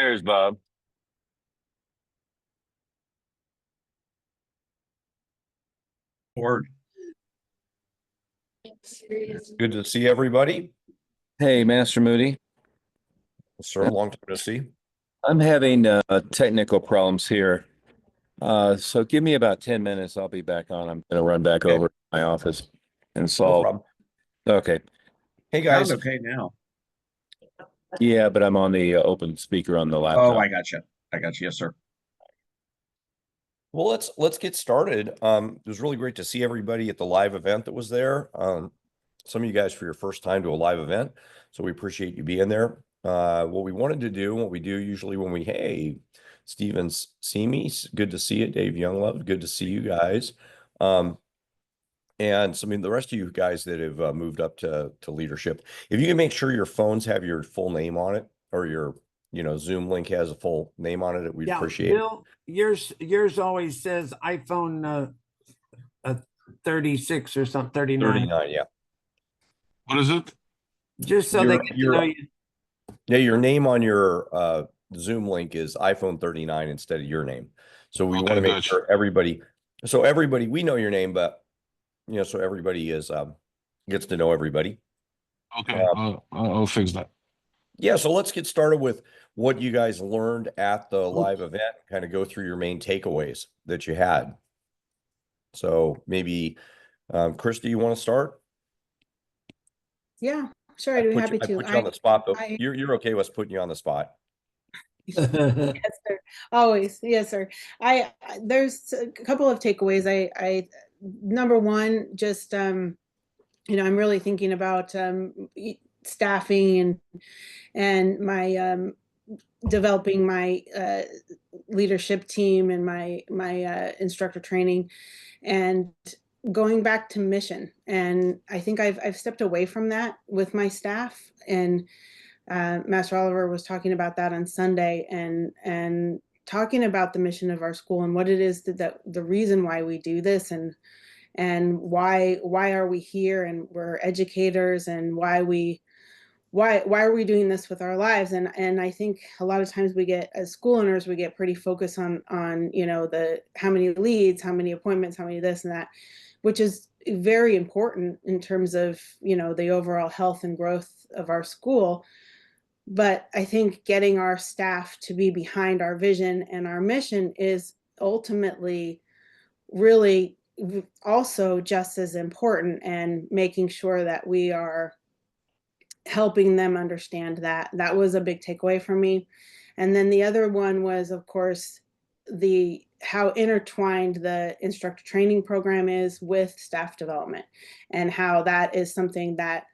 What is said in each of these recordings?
There's Bob. Board. Good to see everybody. Hey, Master Moody. Sir, long time to see. I'm having technical problems here. So give me about 10 minutes. I'll be back on. I'm going to run back Okay. over to my office and No solve. problem. Okay. Hey guys. Sound okay now. Yeah, but I'm on the open speaker on the Oh, laptop. I got you. Yes, sir. Well, let's get started. It was really great to see everybody at the live event that was there. Some of you guys for your first time to a live event, so we appreciate you being there. What we wanted to do, what we do usually when hey, Stevens, see me, good to see you. Dave Younglove, good to see you guys. And so, I mean, the rest of you guys that have moved up to leadership, if you can make sure your phones have your full name on it, or your Zoom link has a full name on it, we'd appreciate Bill, yours always says iPhone 36 or something, it. 39. 39, yeah. What is it? Just so they get to know you. Yeah, your name on your Zoom link is iPhone 39 instead of your name. So we want to make sure everybody, we know your name, but so everybody is gets to know everybody. Okay, I'll fix that. Yeah, so let's get started with what you guys learned at the live event, kind of go through your main takeaways that you had. So maybe, Chris, do you want to start? Yeah, sure. I'd be happy to. I put you on the spot, but I- you're okay with us putting you on the spot. Yes, sir. Always. Yes, sir. There's a couple of takeaways. I number one, just I'm really thinking about staffing and my developing my leadership team and my instructor training and going back to mission. And I think I've stepped away from that with my staff, and Master Oliver was talking about that on Sunday, and talking about the mission of our school and what it is that the reason why we do this, and why are we here, and we're educators, and why are we doing this with our lives. And I think a lot of times we get, as school owners, we get pretty focused on the how many leads, how many appointments, how many this and that, which is very important in terms of the overall health and growth of our school. But I think getting our staff to be behind our vision and our mission is ultimately really also just as important, and making sure that we are helping them understand that. That was a big takeaway for me. And then the other one was, of course, how intertwined the instructor training program is with staff development, and how that is something that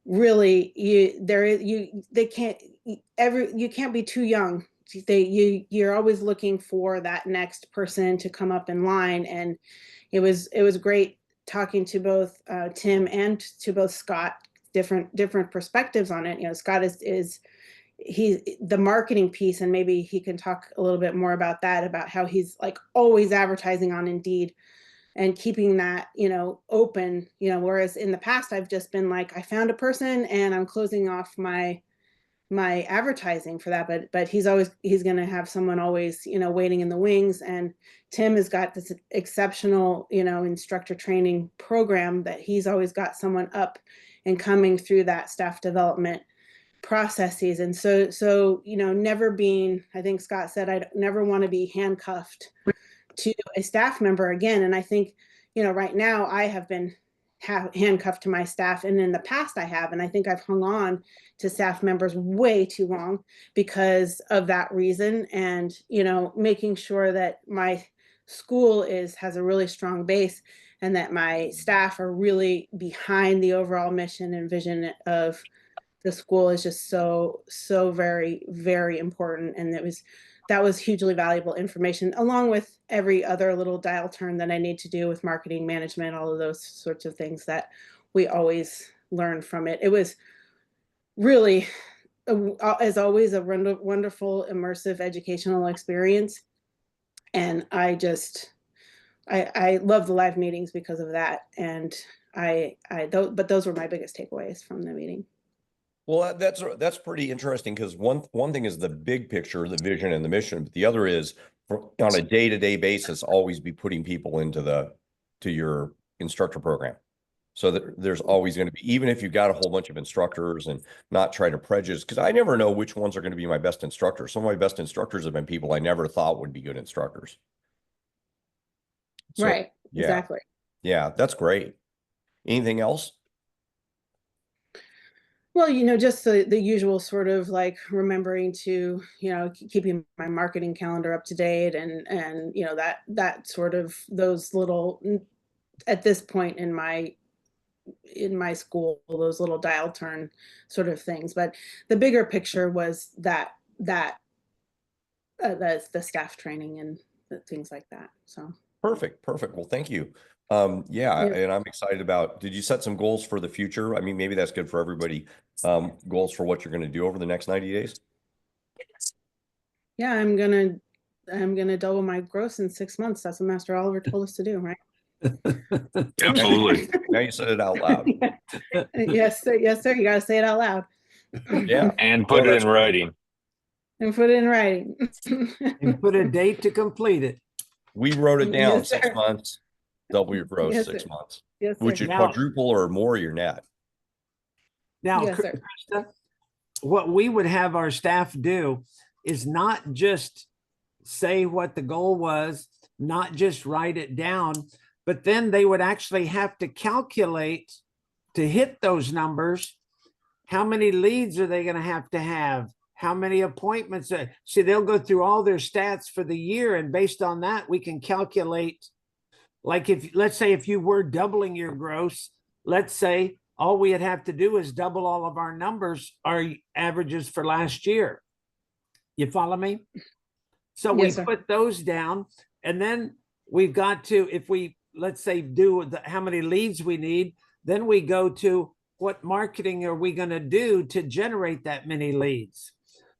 really you can't be too young. You're always looking for that next person to come up in line. And it was great talking to both Tim and to both Scott, different perspectives on it. Scott is he the marketing piece, and maybe he can talk a little bit more about that, about how he's like always advertising on Indeed and keeping that open, whereas in the past I've just been like, I found a person and I'm closing off my advertising for that. But he's going to have someone always waiting in the wings. And Tim has got this exceptional instructor training program that he's always got someone up and coming through that staff development processes. And so never being, I think Scott said, I never want to be handcuffed to a staff member again. And I think right now I have been handcuffed to my staff, and in the past I have, and I think I've hung on to staff members way too long because of that reason. And making sure that my school has a really strong base, and that my staff are really behind the overall mission and vision of the school is just so very, very important. And that was hugely valuable information, along with every other little dial turn that I need to do with marketing management, all of those sorts of things that we always learn from it. It was really, as always, a wonderful, immersive educational experience. And I love the live meetings because of that. And but those were my biggest takeaways from the meeting. Well, that's pretty interesting because one thing is the big picture, the vision and the mission, but the other is on a day-to-day basis, always be putting people to your instructor program. So that there's always going to be, even if you've got a whole bunch of instructors and not try to prejudice, because I never know which ones are going to be my best instructors. Some of my best instructors have been people I never thought would be good instructors. So, Right. yeah, Exactly. yeah, that's great. Anything else? Well, just the usual sort of like remembering to, keeping my marketing calendar up to date and that sort of those little at this point in my school, those little dial turn sort of things. But the bigger picture was that the staff training and things like that. So Perfect. Well, thank you. Yeah, and I'm excited about, did you set some goals for the future? I mean, maybe that's good for everybody. Goals for what you're going to do over the next 90 days? yeah, I'm gonna double my gross in 6 months. That's what Master Oliver told us to do, right? Absolutely. Now you said it out loud. Yes, sir. Yes, sir. You gotta say it out loud. Yeah. And put Oh, it that's in great. writing. And put it in writing. And put a date to complete it. We wrote it down, Yes, 6 sir. months, double your gross, Yes, 6 sir. months, Yes, which sir. is Now- quadruple or more your net. Now, Yes, sir. Krista, what we would have our staff do is not just say what the goal was, not just write it down, but then they would actually have to calculate to hit those numbers. How many leads are they going to have? How many appointments? See, they'll go through all their stats for the year. And based on that, we can calculate, like let's say if you were doubling your gross, let's say all we'd have to do is double all of our numbers, our averages for last year. You follow me? So we Yes, sir. put those down, and then we've got to, if we, let's say, do how many leads we need, then we go to what marketing are we going to do to generate that many leads?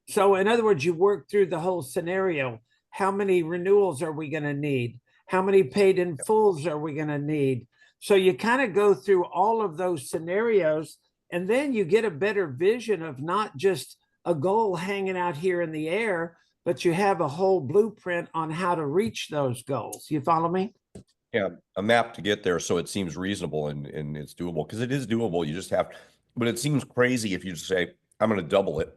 So in other words, you work through the whole scenario. How many renewals are we going to need? How many paid in fulls are we going to need? So you kind of go through all of those scenarios, and then you get a better vision of not just a goal hanging out here in the air, but you have a whole blueprint on how to reach those goals. You follow me? Yeah, a map to get there so it seems reasonable and it's doable, because it is doable. You just have, but it seems crazy if you just say, I'm going to double it.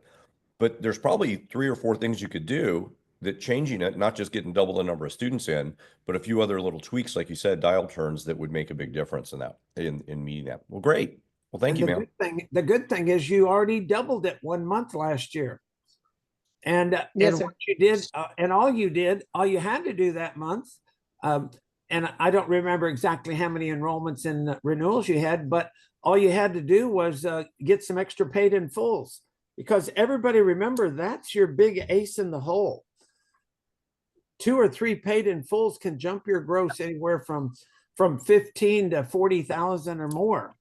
But there's probably 3 or 4 things you could do that changing it, not just getting double the number of students in, but a few other little tweaks, like you said, dial turns that would make a big difference in that, in meeting that. Well, great. Well, thank you, man. The good thing is you already doubled it 1 month last year. And, Yes, and sir. what you did, and all you had to do that month, and I don't remember exactly how many enrollments and renewals you had, but all you had to do was get some extra paid in fulls, because everybody, remember, that's your big ace in the hole. 2 or 3 paid in fulls can jump your gross anywhere from 15 to 40,000 or more.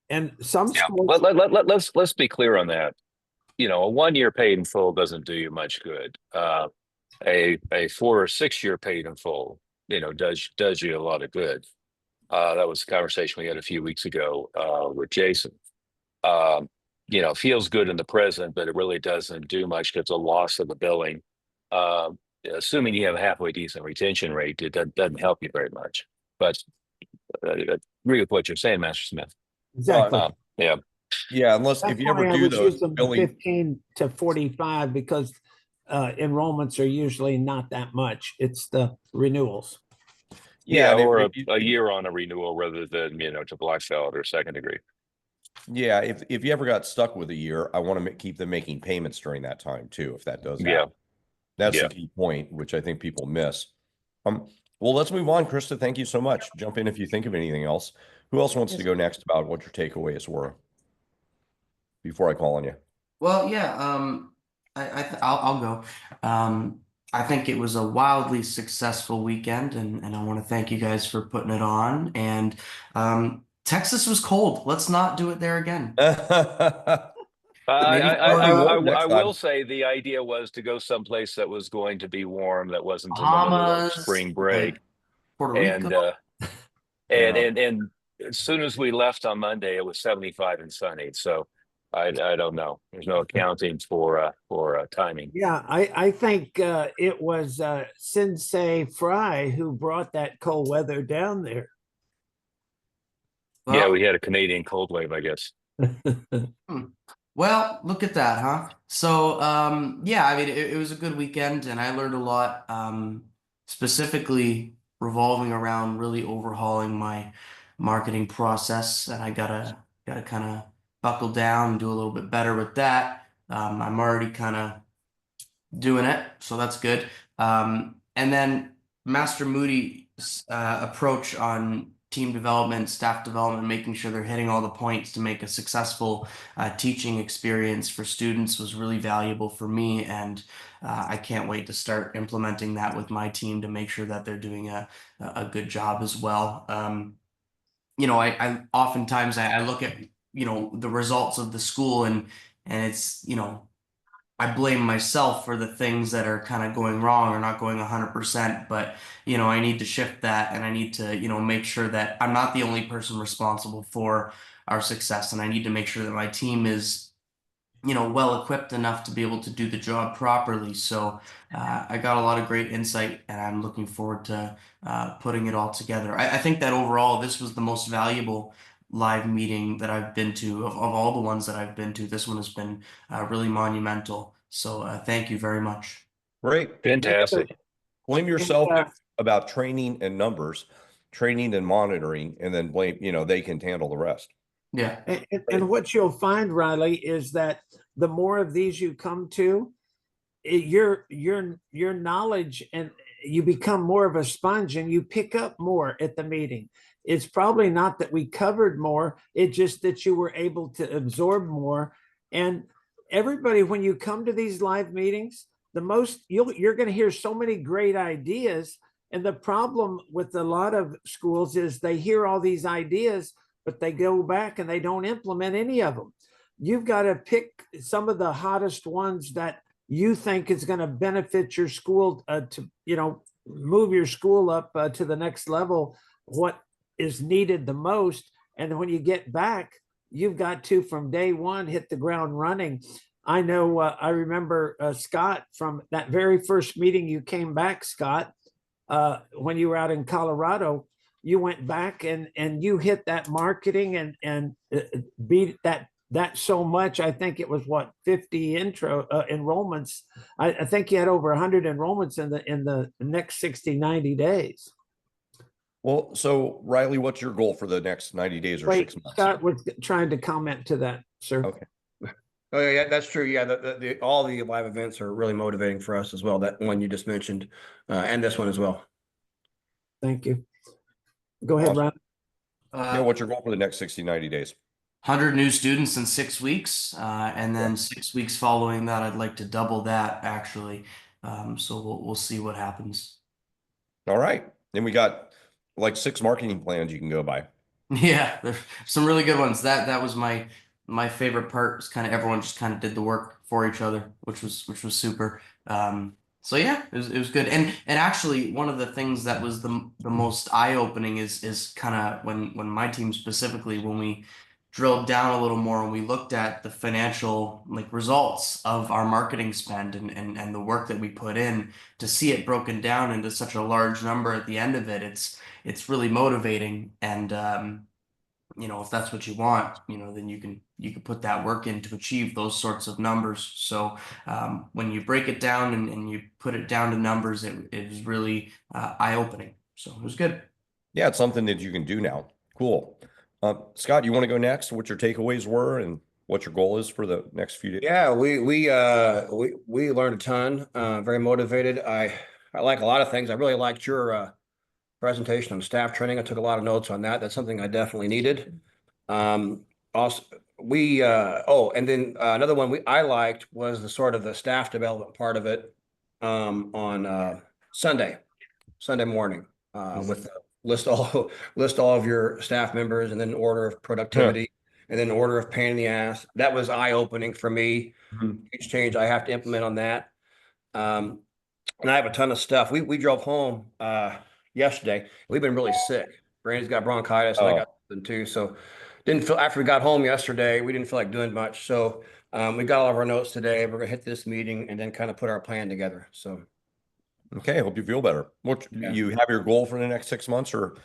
And some schools, Let's be clear on that. A 1-year paid in full doesn't do you much good. A 4 or 6 year paid in full, does you a lot of good. That was a conversation we had a few weeks ago with Jason. Feels good in the present, but it really doesn't do much because the loss of the billing. Assuming you have a halfway decent retention rate, it doesn't help you very much. But I agree with what you're saying, Master Smith. exactly. Yeah. Yeah, unless That's if you ever why I do was those using billing, 15 to 45, because enrollments are usually not that much. It's the renewals. yeah, and or if a year on a renewal rather than to Blackfeld or second degree. yeah, if you ever got stuck with a year, I want to keep them making payments during that time too, if that does happen. That's Yeah. the key point, which I think people miss. Well, let's move on. Krista, thank you so much. Jump in if you think of anything else. Who else wants to go next about what your takeaways were before I call on you? Well, yeah, I'll go. I think it was a wildly successful weekend, and I want to thank you guys for putting it on. And Texas was cold. Let's not do it there again. I will say the idea was to go someplace that was going to be warm, that wasn't in the middle of Bahamas, spring break. Puerto Rico. And as soon as we left on Monday, it was 75 and sunny. So I don't know. There's no accounting for timing. Yeah, I think it was Sensei Fry who brought that cold weather down there. Yeah, Well, we had a Canadian cold wave, I guess. Well, look at that, huh? So, yeah, I mean, it was a good weekend, and I learned a lot, specifically revolving around really overhauling my marketing process, and I gotta kind of buckle down and do a little bit better with that. I'm already kind of doing it, so that's good. And then Master Moody's approach on team development, staff development, making sure they're hitting all the points to make a successful teaching experience for students was really valuable for me, and I can't wait to start implementing that with my team to make sure that they're doing a good job as well. I oftentimes I look at the results of the school, and it's I blame myself for the things that are kind of going wrong or not going 100%, but I need to shift that, and I need to, make sure that I'm not the only person responsible for our success, and I need to make sure that my team is well equipped enough to be able to do the job properly. So I got a lot of great insight, and I'm looking forward to putting it all together. I think that overall, this was the most valuable live meeting that I've been to of all the ones that I've been to. This one has been really monumental. So thank you very much. Great. Fantastic. Blame yourself uh, about training and numbers, training and monitoring, and then blame, they can handle the rest. Yeah. And what you'll find, Riley, is that the more of these you come to, your knowledge, and you become more of a sponge, and you pick up more at the meeting. It's probably not that we covered more, it's just that you were able to absorb more. And everybody, when you come to these live meetings, you're going to hear so many great ideas. And the problem with a lot of schools is they hear all these ideas, but they go back and they don't implement any of them. You've got to pick some of the hottest ones that you think is going to benefit your school to, move your school up to the next level, what is needed the most. And when you get back, you've got to, from day one, hit the ground running. I know, I remember Scott, from that very first meeting you came back, Scott, when you were out in Colorado, you went back and you hit that marketing and beat that so much. I think it was 50 enrollments. I think you had over 100 enrollments in the next 60, 90 days. Well, so Riley, what's your goal for the next 90 days or Wait, 6 months? Scott was trying to comment to that, sir. Okay. Oh yeah, that's true. Yeah, all the live events are really motivating for us as well. That one you just mentioned, and this one as well. Thank you. Go ahead, Ron. What's your goal for the next 60, 90 days? 100 new students in 6 weeks, and then 6 weeks following that, I'd like to double that actually. So we'll see what happens. All right. Then we got like 6 marketing plans you can go by. Yeah, there's some really good ones. That was my favorite part. Was kind of everyone just kind of did the work for each other, which was super. So yeah, it was good. And actually, one of the things that was the most eye-opening is kind of when my team specifically, when we drilled down a little more and we looked at the financial results of our marketing spend and the work that we put in, to see it broken down into such a large number at the end of it, it's really motivating. And if that's what you want, then you can put that work in to achieve those sorts of numbers. So when you break it down and you put it down to numbers, it is really eye-opening. So it was good. Yeah, it's something that you can do now. Cool. Scott, you want to go next? What your takeaways were and what your goal is for the next few days? Yeah, we learned a ton. Very motivated. I like a lot of things. I really liked your presentation on staff training. I took a lot of notes on that. That's something I definitely needed. Also, and then another one I liked was the sort of the staff development part of it on Sunday morning with the list all of your staff members, and then order of productivity, and then order of pain in the ass. That was eye-opening for me. Huge change I have to implement on that. And I have a ton of stuff. We drove home yesterday. We've been really sick. Brandy's got bronchitis, and I got something too. So didn't feel, after we got home yesterday, we didn't feel like doing much. So we got all of our notes today. We're gonna hit this meeting and then kind of put our plan together. So. Okay, I hope you feel better. What, Yeah. you have your goal for the next 6 months, or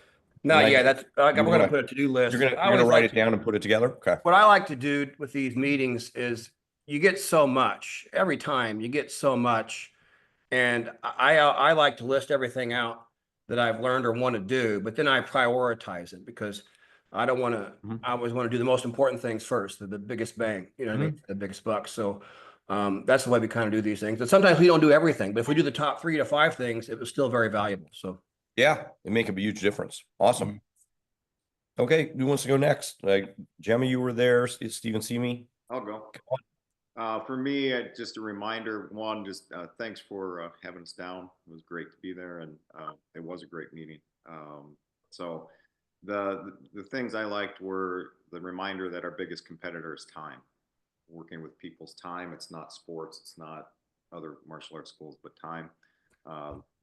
No, Nice. yeah, that's, we're You gonna wanna- put a to-do list. you're I gonna always write like it down and put it together? Okay. What I like to do with these meetings is you get so much every time, you get so much. And I like to list everything out that I've learned or want to do, but then I prioritize it because I don't want to, Mhm. I always want to do the most important things first, the biggest bang, you know what I mean? The biggest buck. So that's the way we kind of do these things. And sometimes we don't do everything, but if we do the top 3 to 5 things, it was still very valuable. So. Yeah, it make a huge difference. Awesome. Mm-hmm. Okay, who wants to go next? Like, Gemma, you were there. Stephen, see me? I'll go. For me, just a reminder, one, just thanks for having us down. It was great to be there, and it was a great meeting. So the things I liked were the reminder that our biggest competitor is time. Working with people's time. It's not sports. It's not other martial arts schools, but time.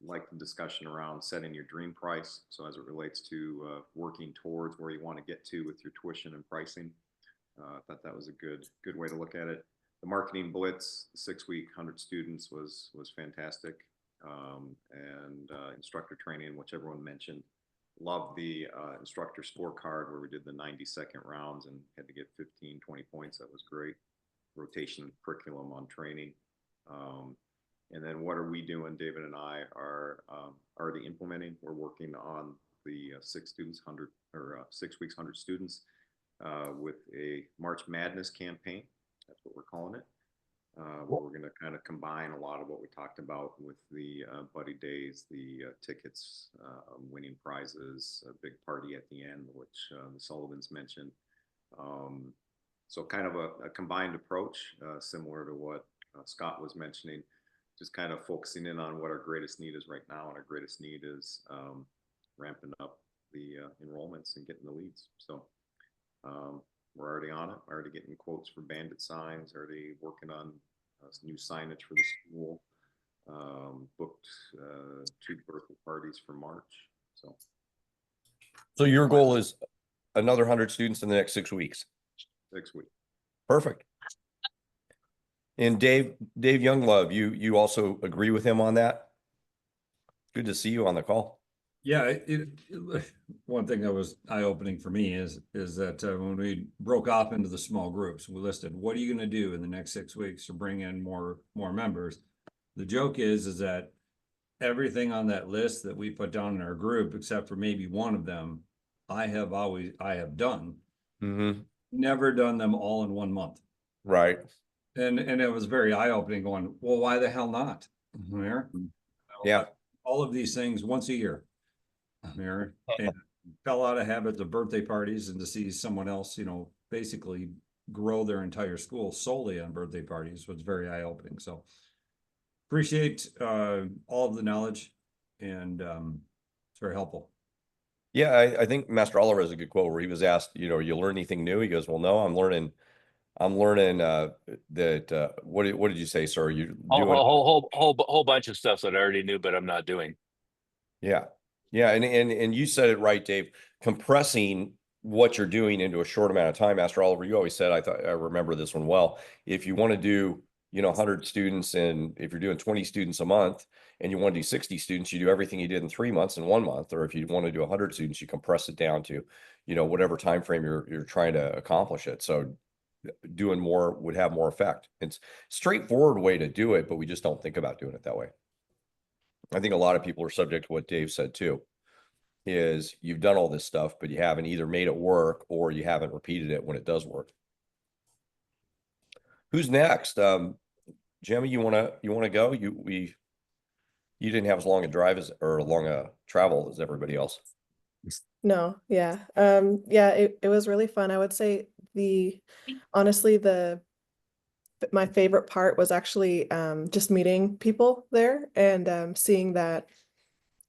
Like the discussion around setting your dream price. So as it relates to working towards where you want to get to with your tuition and pricing. I thought that was a good way to look at it. The marketing blitz, the 6-week, 100 students was fantastic. And instructor training, which everyone mentioned. Loved the instructor scorecard where we did the 90-second rounds and had to get 15, 20 points. That was great. Rotation curriculum on training. And then what are we doing? David and I are already implementing. We're working on the 6 weeks, 100 students with a March Madness campaign. That's what we're calling it. Where we're going to kind of combine a lot of what we talked about with the buddy days, the tickets, winning prizes, a big party at the end, which the Sullivans mentioned. So kind of a combined approach, similar to what Scott was mentioning, just kind of focusing in on what our greatest need is right now. And our greatest need is ramping up the enrollments and getting the leads. So we're already on it, already getting quotes for bandit signs, already working on new signage for the school, booked 2 birthday parties for March. So your goal is another 100 students in the next 6 weeks. 6 weeks. Perfect. And Dave Younglove, you also agree with him on that? Good to see you on the call. Yeah, one thing that was eye-opening for me is that when we broke off into the small groups, we listed, what are you going to do in the next 6 weeks to bring in more members? The joke is that everything on that list that we put down in our group, except for maybe one of them, I have done. Mm-hmm. Never done them all in 1 month. Right. And it was very eye-opening going, well, why the hell not? Yeah. All of these things once a year. And fell out of habits of birthday parties, and to see someone else, basically grow their entire school solely on birthday parties was very eye-opening. So appreciate all of the knowledge, and it's very helpful. Yeah, I think Master Oliver has a good quote where he was asked, you learn anything new? He goes, well, no, I'm learning that what did you say, sir? You doing A whole bunch of stuff that I already knew, but I'm not doing. Yeah. Yeah. And you said it right, Dave, compressing what you're doing into a short amount of time. Master Oliver, you always said, I remember this one well, if you want to do, 100 students, and if you're doing 20 students a month and you want to do 60 students, you do everything you did in 3 months in 1 month. Or if you want to do 100 students, you compress it down to, whatever time frame you're trying to accomplish it. So doing more would have more effect. It's a straightforward way to do it, but we just don't think about doing it that way. I think a lot of people are subject to what Dave said too, is you've done all this stuff, but you haven't either made it work or you haven't repeated it when it does work. Who's next? Jimmy, you wanna go? You didn't have as long a drive or long a travel as everybody else. No, yeah. Yeah, it was really fun. I would say honestly, my favorite part was actually just meeting people there and seeing that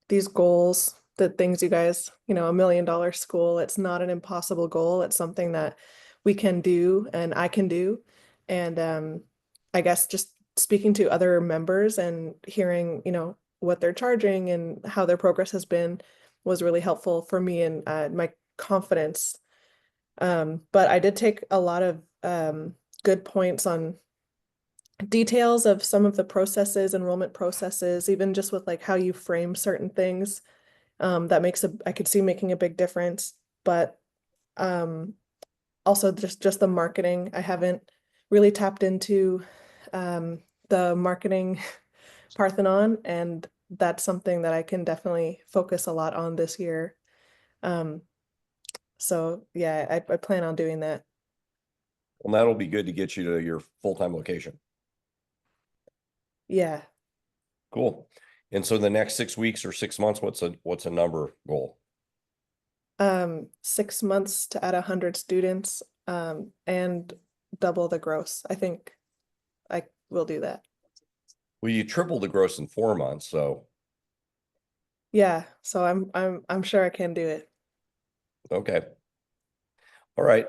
these goals, the things you guys, $1 million school, it's not an impossible goal. It's something that we can do and I can do. And I guess just speaking to other members and hearing, what they're charging and how their progress has been was really helpful for me and my confidence But I did take a lot of good points on details of some of the processes, enrollment processes, even just with like how you frame certain things. That makes I could see making a big difference. But also just the marketing. I haven't really tapped into the marketing Parthenon, and that's something that I can definitely focus a lot on this year. So yeah, I plan on doing that. Well, that'll be good to get you to your full-time location. Yeah. Cool. And so the next 6 weeks or 6 months, what's a number goal? 6 months to add 100 students, and double the gross. I think I will do that. Well, you tripled the gross in 4 months, so Yeah, so I'm sure I can do it. okay. All right.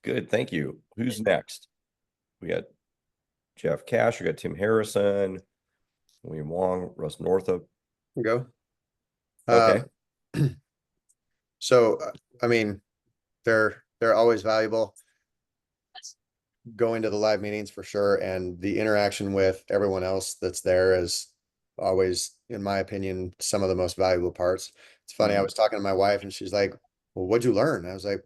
Good. Thank you. Who's next? We got Jeff Cash, we got Tim Harrison, William Wong, Russ Northup. Go. Okay. So, I mean, they're always valuable. Going to the live meetings for sure, and the interaction with everyone else that's there is always, in my opinion, some of the most valuable parts. It's funny, I was talking to my wife and she's like, well, what'd you learn? I was like,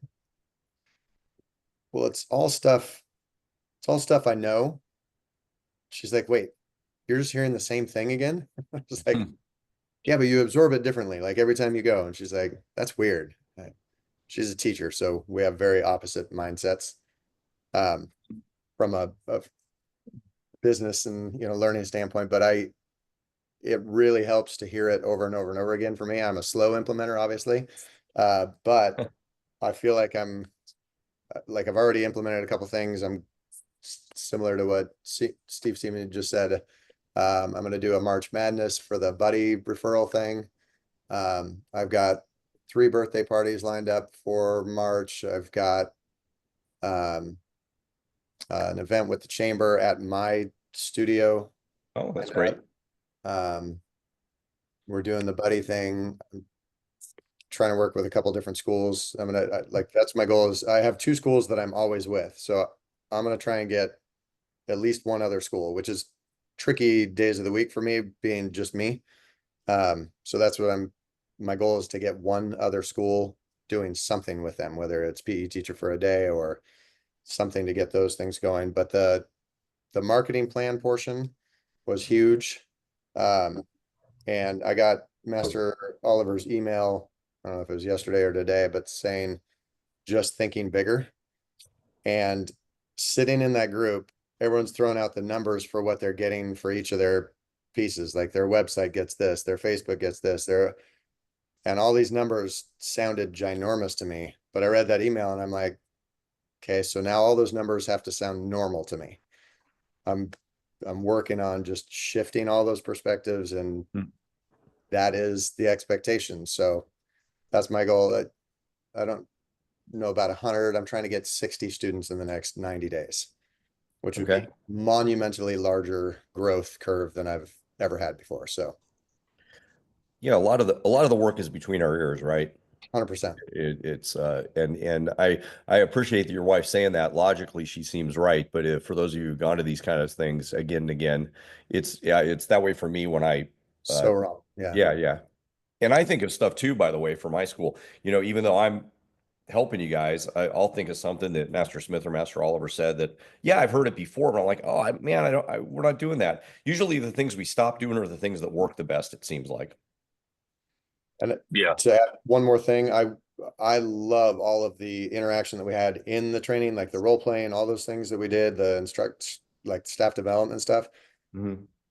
well, it's all stuff I know. She's like, wait, you're just hearing the same thing again? I was like, yeah, but you absorb it differently, like every time you go. And she's like, that's weird. She's a teacher, so we have very opposite mindsets. From a business and learning standpoint, but it really helps to hear it over and over and over again for me. I'm a slow implementer, obviously, but I feel like I've already implemented a couple things. I'm similar to what Steve Steven just said. I'm going to do a March Madness for the buddy referral thing. I've got 3 birthday parties lined up for March. I've got an event with the chamber at my studio. Oh, that's great. We're doing the buddy thing. I'm trying to work with a couple different schools. That's my goal. Is I have 2 schools that I'm always with, so I'm gonna try and get at least one other school, which is tricky days of the week for me, being just me. So that's what my goal is, to get one other school doing something with them, whether it's PE teacher for a day or something to get those things going. But the marketing plan portion was huge. And I got Master Oliver's email, I don't know if it was yesterday or today, but saying just thinking bigger. And sitting in that group, everyone's throwing out the numbers for what they're getting for each of their pieces. Like their website gets this, their Facebook gets this, and all these numbers sounded ginormous to me. But I read that email and I'm like, okay, so now all those numbers have to sound normal to me. I'm working on just shifting all those perspectives, and that is the expectation. So that's my goal. I don't know about 100. I'm trying to get 60 students in the next 90 days, which would be monumentally larger growth curve than I've ever had before. So yeah, a lot of the work is between our ears, right? 100%. It's and I appreciate that your wife saying that. Logically, she seems right, but if, for those of you who've gone to these kind of things again and again, it's that way for me when I so wrong. Yeah. Yeah. And I think of stuff too, by the way, for my school. Even though I'm helping you guys, I'll think of something that Master Smith or Master Oliver said that, yeah, I've heard it before, but I'm like, oh man, we're not doing that. Usually the things we stop doing are the things that work the best, it seems like. And Yeah. to add one more thing, I love all of the interaction that we had in the training, like the role playing, all those things that we did, the like staff development stuff,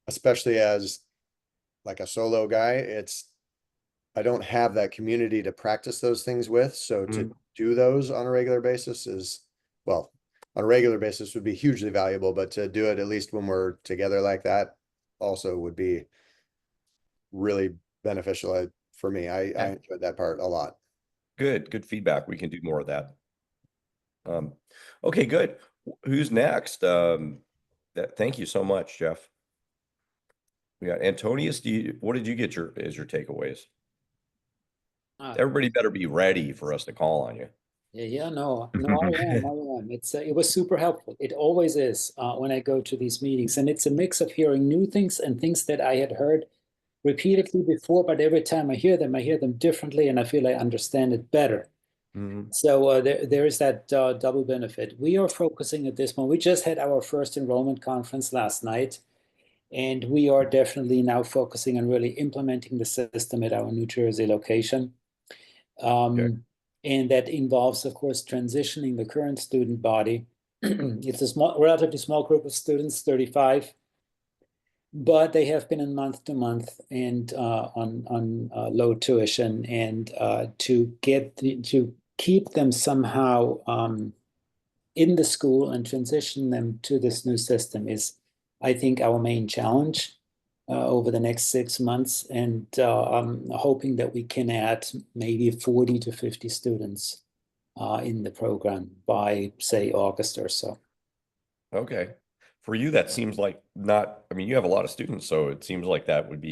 especially as like a solo guy. I don't have that community to practice those things with. So to do those on a regular basis on a regular basis would be hugely valuable, but to do it at least when we're together like that also would be really beneficial for me. I enjoyed that part a lot. Good feedback. We can do more of that. Okay, good. Who's next? Thank you so much, Jeff. We got Antonius. What did you get as your takeaways? Everybody better be ready for us to call on you. Yeah, no, I am. It was super helpful. It always is when I go to these meetings, and it's a mix of hearing new things and things that I had heard repeatedly before, but every time I hear them differently, and I feel I understand it better. Mhm. So there is that double benefit. We are focusing at this point. We just had our first enrollment conference last night, and we are definitely now focusing on really implementing the system at our New Jersey location. Okay. And that involves, of course, transitioning the current student body. It's a relatively small group of students, 35, but they have been in month to month and on low tuition, and to keep them somehow in the school and transition them to this new system is, I think, our main challenge over the next 6 months. And I'm hoping that we can add maybe 40 to 50 students in the program by, say, August or so. Okay. For you, that seems like not, I mean, you have a lot of students, so it seems like that would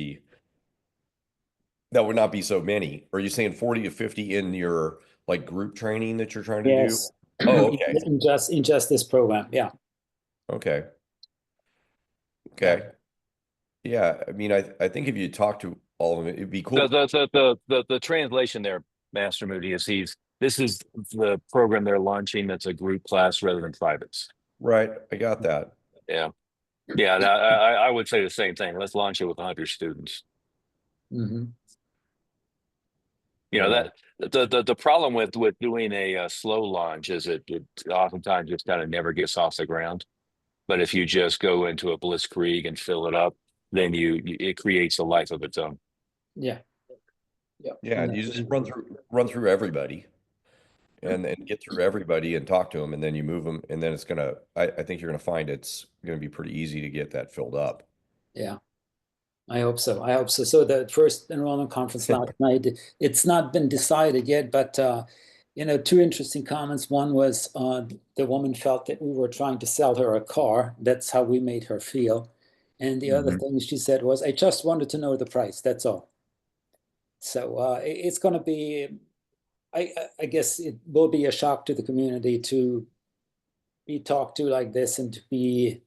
not be so many. Are you saying 40 to 50 in your like group training that you're trying to do? Yes, Oh, okay. in just this program, yeah. Okay. Yeah. Okay. Yeah. I mean, I think if you talk to all of them, it'd be The cool. the translation there, Master Moody, is this is the program they're launching that's a group class rather than privates. Right. I got that. Yeah. Yeah, and I would say the same thing. Let's launch it with 100 students. Mhm. You know, Yeah. that the problem with doing a slow launch is it oftentimes just kind of never gets off the ground. But if you just go into a blitzkrieg and fill it up, then it creates a life of its own. Yeah. Yeah. Yeah. No. You just run through everybody and get through everybody and talk to them, and then you move them, and then it's gonna, I think you're gonna find it's gonna be pretty easy to get that filled up. Yeah. I hope so. I hope so. So the first enrollment conference last night, it's not been decided yet, but two interesting comments. One was the woman felt that we were trying to sell her a car. That's how we made her feel. And the other Mhm. thing she said was, I just wanted to know the price. That's all. So it's going to be, I guess it will be a shock to the community to be talked to like this and to be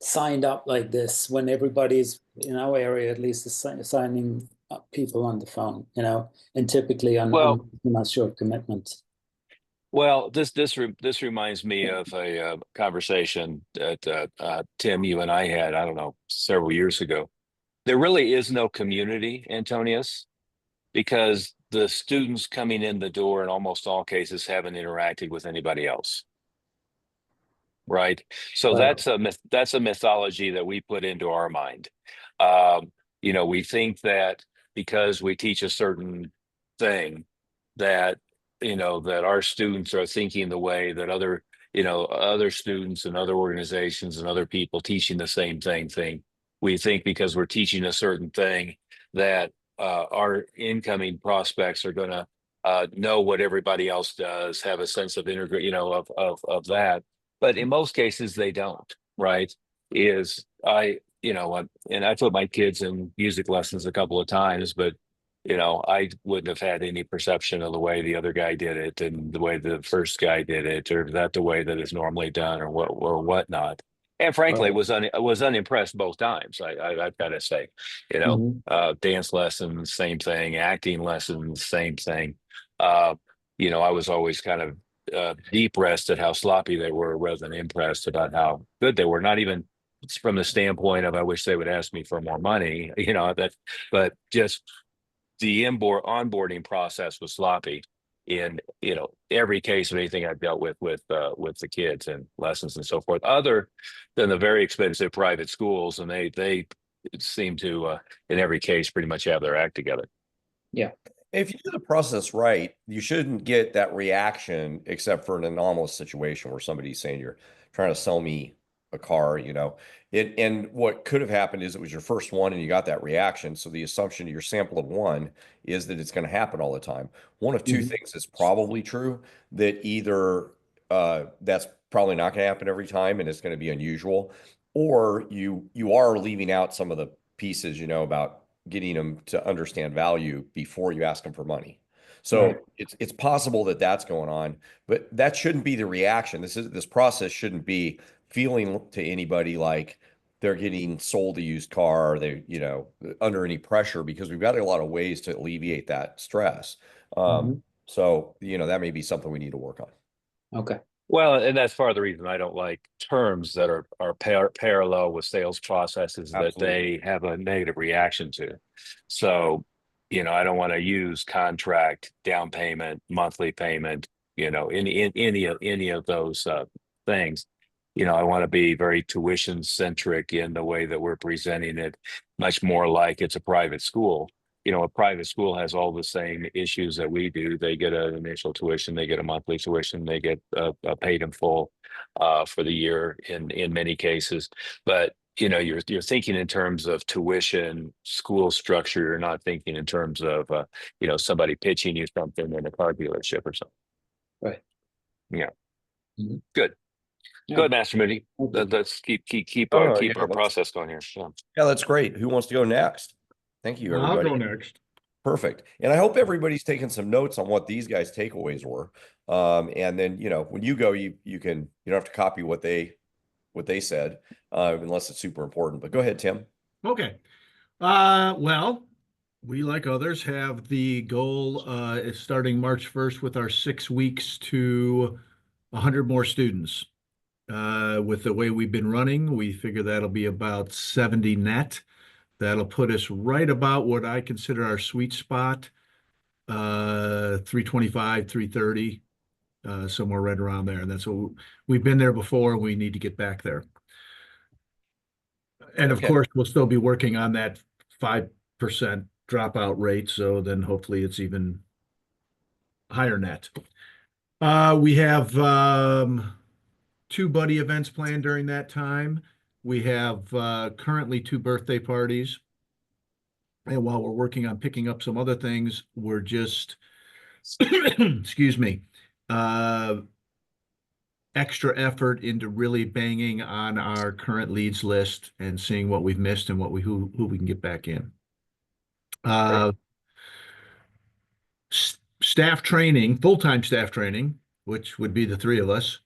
signed up like this when everybody's in our area at least is signing up people on the phone, and typically Well, on a short commitment. well, this reminds me of a conversation that Tim, you and I had, I don't know, several years ago. There really is no community, Antonius, because the students coming in the door in almost all cases haven't interacted with anybody else. Right. So Right. that's a mythology that we put into our mind. Um, we think that because we teach a certain thing that that our students are thinking the way that other students and other organizations and other people teaching the same thing. We think because we're teaching a certain thing that our incoming prospects are going to know what everybody else does, have a sense of of that, but in most cases they don't, right? Is and I put my kids in music lessons a couple of times, but I wouldn't have had any perception of the way the other guy did it and the way the first guy did it, or that the way that it's normally done, or whatnot. And frankly, Right. was unimpressed both times. I've got to say, Mhm. dance lessons, same thing, acting lessons, same thing. Uh, I was always kind of depressed at how sloppy they were rather than impressed about how good they were. Not even from the standpoint of I wish they would ask me for more money, but just the onboarding process was sloppy in every case of anything I've dealt with the kids and lessons and so forth, other than the very expensive private schools, and they seem to in every case pretty much have their act together. Yeah. If you do the process right, you shouldn't get that reaction except for an anomalous situation where somebody's saying you're trying to sell me a car, and what could have happened is it was your first one and you got that reaction. So the assumption your sample of one is that it's going to happen all the time. One of two Mhm. things is probably true, that either that's probably not going to happen every time and it's going to be unusual, or you are leaving out some of the pieces, about getting them to understand value before you ask them for money. So Right. it's possible that that's going on, but that shouldn't be the reaction. This process shouldn't be feeling to anybody like they're getting sold a used car, or they, under any pressure, because we've got a lot of ways to alleviate that stress. Mhm. So, that may be something we need to work on. Okay. Well, and that's part of the reason I don't like terms that are parallel with sales processes that Absolutely. they have a negative reaction to. So, I don't want to use contract, down payment, monthly payment, any of those things. I want to be very tuition centric in the way that we're presenting it, much more like it's a private school. A private school has all the same issues that we do. They get an initial tuition, they get a monthly tuition, they get a paid in full for the year in many cases. But you're thinking in terms of tuition, school structure. You're not thinking in terms of somebody pitching you something in a car dealership or something. Right. Yeah. Mhm. Good. Yeah. Go ahead, Master Moody. Okay. Let's keep Oh, keep yeah, our let's- process going here. Yeah. Yeah, that's great. Who wants to go next? Thank you, I'll everybody. go next. Perfect. And I hope everybody's taking some notes on what these guys' takeaways were. And then, when you go, you don't have to copy what they said, unless it's super important. But go ahead, Tim. Okay. Well, we, like others, have the goal is starting March 1st with our 6 weeks to 100 more students. With the way we've been running, we figure that'll be about 70 net. That'll put us right about what I consider our sweet spot, 325, 330, somewhere right around there. And that's what we've been there before. We need to get back there. And of Okay. course, we'll still be working on that 5% dropout rate. So then hopefully it's even higher net. We have 2 buddy events planned during that time. We have currently 2 birthday parties. And while we're working on picking up some other things, we're just, excuse me, extra effort into really banging on our current leads list and seeing what we've missed and who we can get back in. Staff training, full-time staff training, which would be the 3 of us.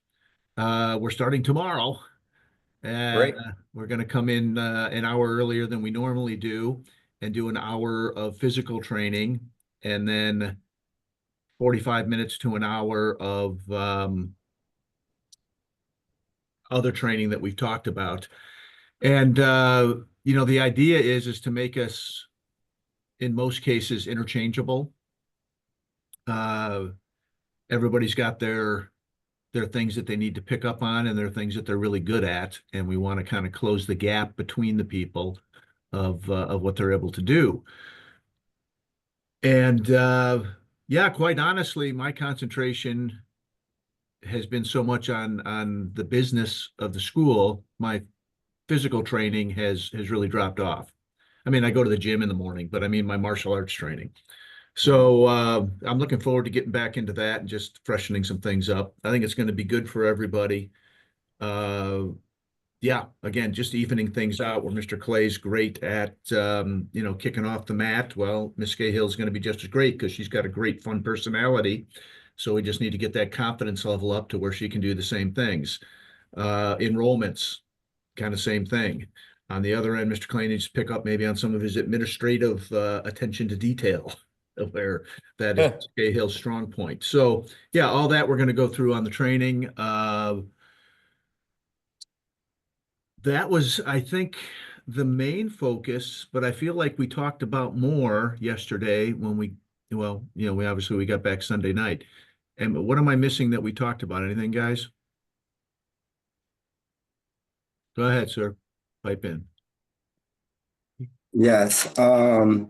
We're starting tomorrow. Great. We're going to come in an hour earlier than we normally do and do an hour of physical training, and then 45 minutes to an hour of other training that we've talked about. And, the idea is to make us, in most cases, interchangeable. Everybody's got their things that they need to pick up on, and there are things that they're really good at, and we want to kind of close the gap between the people of what they're able to do. And yeah, quite honestly, my concentration has been so much on the business of the school. My physical training has really dropped off. I mean, I go to the gym in the morning, but I mean my martial arts training. So I'm looking forward to getting back into that and just freshening some things up. I think it's going to be good for everybody. Yeah, again, just evening things out where Mr. Clay's great at, kicking off the mat. Well, Miss Cahill's going to be just as great because she's got a great, fun personality. So we just need to get that confidence level up to where she can do the same things. Enrollments, kind of same thing. On the other end, Mr. Clay needs to pick up maybe on some of his administrative attention to detail, where that is Cahill's strong point. So yeah, all that we're going to go through on the training. That was, I think, the main focus, but I feel like we talked about more yesterday when we obviously we got back Sunday night. And what am I missing that we talked about? Anything, guys? Go ahead, sir. Pipe in. Yes, a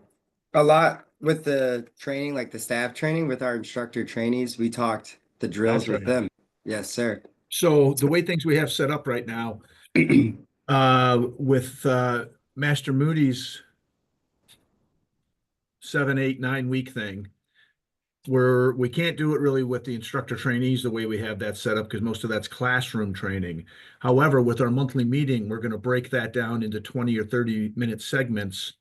lot with the training, like the staff training with our instructor trainees, we talked the drills That's with right. them. Yes, sir. So the way things we have set up right now, with Master Moody's 7, 8, 9 week thing, where we can't do it really with the instructor trainees the way we have that set up because most of that's classroom training. However, with our monthly meeting, we're going to break that down into 20 or 30-minute segments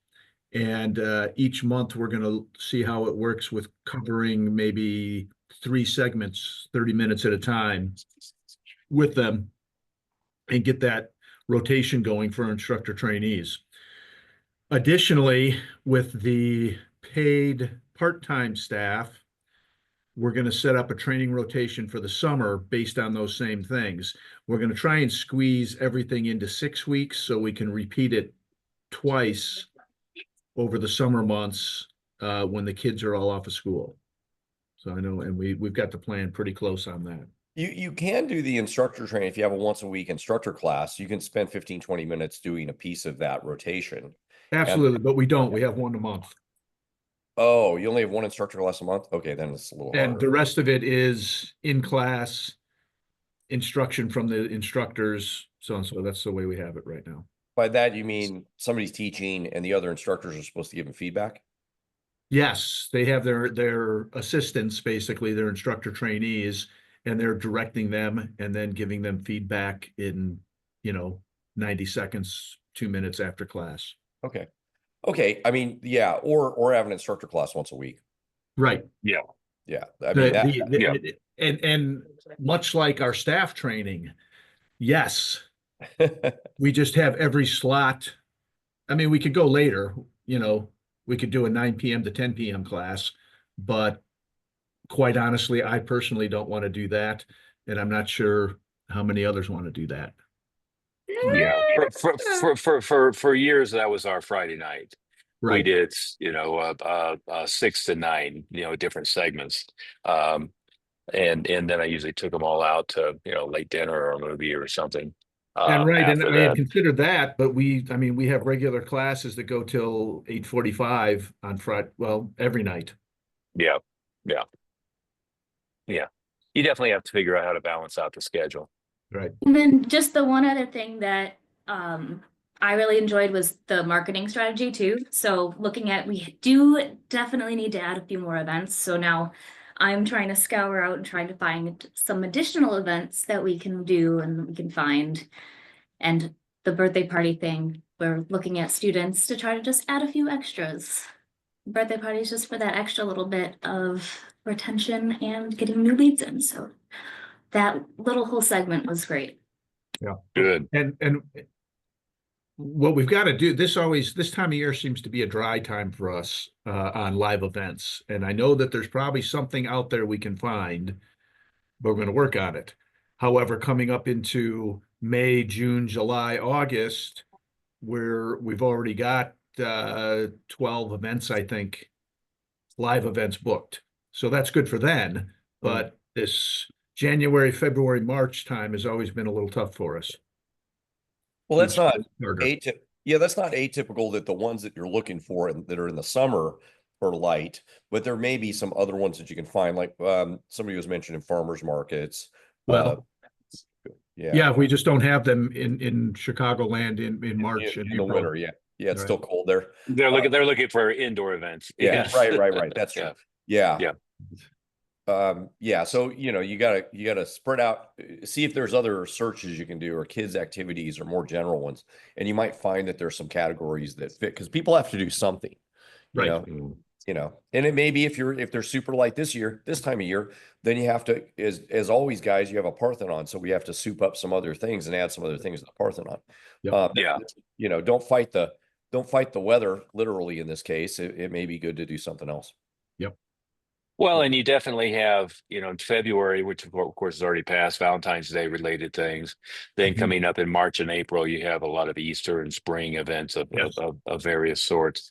And each month we're going to see how it works with covering maybe 3 segments, 30 minutes at a time with them, and get that rotation going for instructor trainees. Additionally, with the paid part-time staff, we're going to set up a training rotation for the summer based on those same things. We're going to try and squeeze everything into 6 weeks so we can repeat it twice over the summer months when the kids are all off of school. So I know, and we've got the plan pretty close on that. You can do the instructor training if you have a once a week instructor class. You can spend 15, 20 minutes doing a piece of that rotation. Absolutely, but we don't. We have one a month. Oh, you only have one instructor class a month? Okay, then it's a little And harder. the rest of it is in class instruction from the instructors. So that's the way we have it right now. By that, you mean somebody's teaching and the other instructors are supposed to give them feedback? Yes, they have their assistants, basically their instructor trainees, and they're directing them and then giving them feedback in, 90 seconds, 2 minutes after class. Okay. Okay. I mean, yeah, or have an instructor class once a week. Right. Yeah. Yeah. I mean, yeah. And much like our staff training, yes, we just have every slot. I mean, we could go later, we could do a 9 p.m. to 10 p.m. class, but quite honestly, I personally don't want to do that. And I'm not sure how many others want to do that. Yeah, for years that was our Friday night. We Right. did 6 to 9, different segments, and then I usually took them all out to late dinner or a movie or something. And right, and After I had that, considered that, but we have regular classes that go till 8:45 on Friday. Well, every night. yeah. You definitely have to figure out how to balance out the schedule. Right. And then just the one other thing that I really enjoyed was the marketing strategy too. So we do definitely need to add a few more events. So now I'm trying to scour out and trying to find some additional events that we can do and we can find. And the birthday party thing, we're looking at students to try to just add a few extras. Birthday parties just for that extra little bit of retention and getting new leads in. So that little whole segment was great. Yeah. Good. And what we've got to do, this time of year seems to be a dry time for us on live events. And I know that there's probably something out there we can find, but we're going to work on it. However, coming up into May, June, July, August, where we've already got 12 events, I think, live events booked. So that's good for then. But this January, February, March time has always been a little tough for us. well, that's not Harder. that's not atypical that the ones that you're looking for and that are in the summer are light, but there may be some other ones that you can find, like somebody was mentioning farmers markets. Well, yeah. yeah, we just don't have them in Chicagoland in March and in the April. winter. Yeah. Yeah. It's still cold there. They're looking for indoor events. Yeah. Right. That's true. Yeah. Yeah. So, you gotta spread out, see if there's other searches you can do or kids activities or more general ones. And you might find that there's some categories that fit because people have to do something, Right. And it may be if they're super light this time of year, then you have to, as always, guys, you have a Parthenon. So we have to soup up some other things and add some other things to the Parthenon. Yep. Don't fight the weather literally in this case. It may be good to do something else. Yep. Well, and you definitely have, in February, which of course is already passed, Valentine's Day related things. Then coming up in March and April, you have a lot of Easter and spring events of various sorts.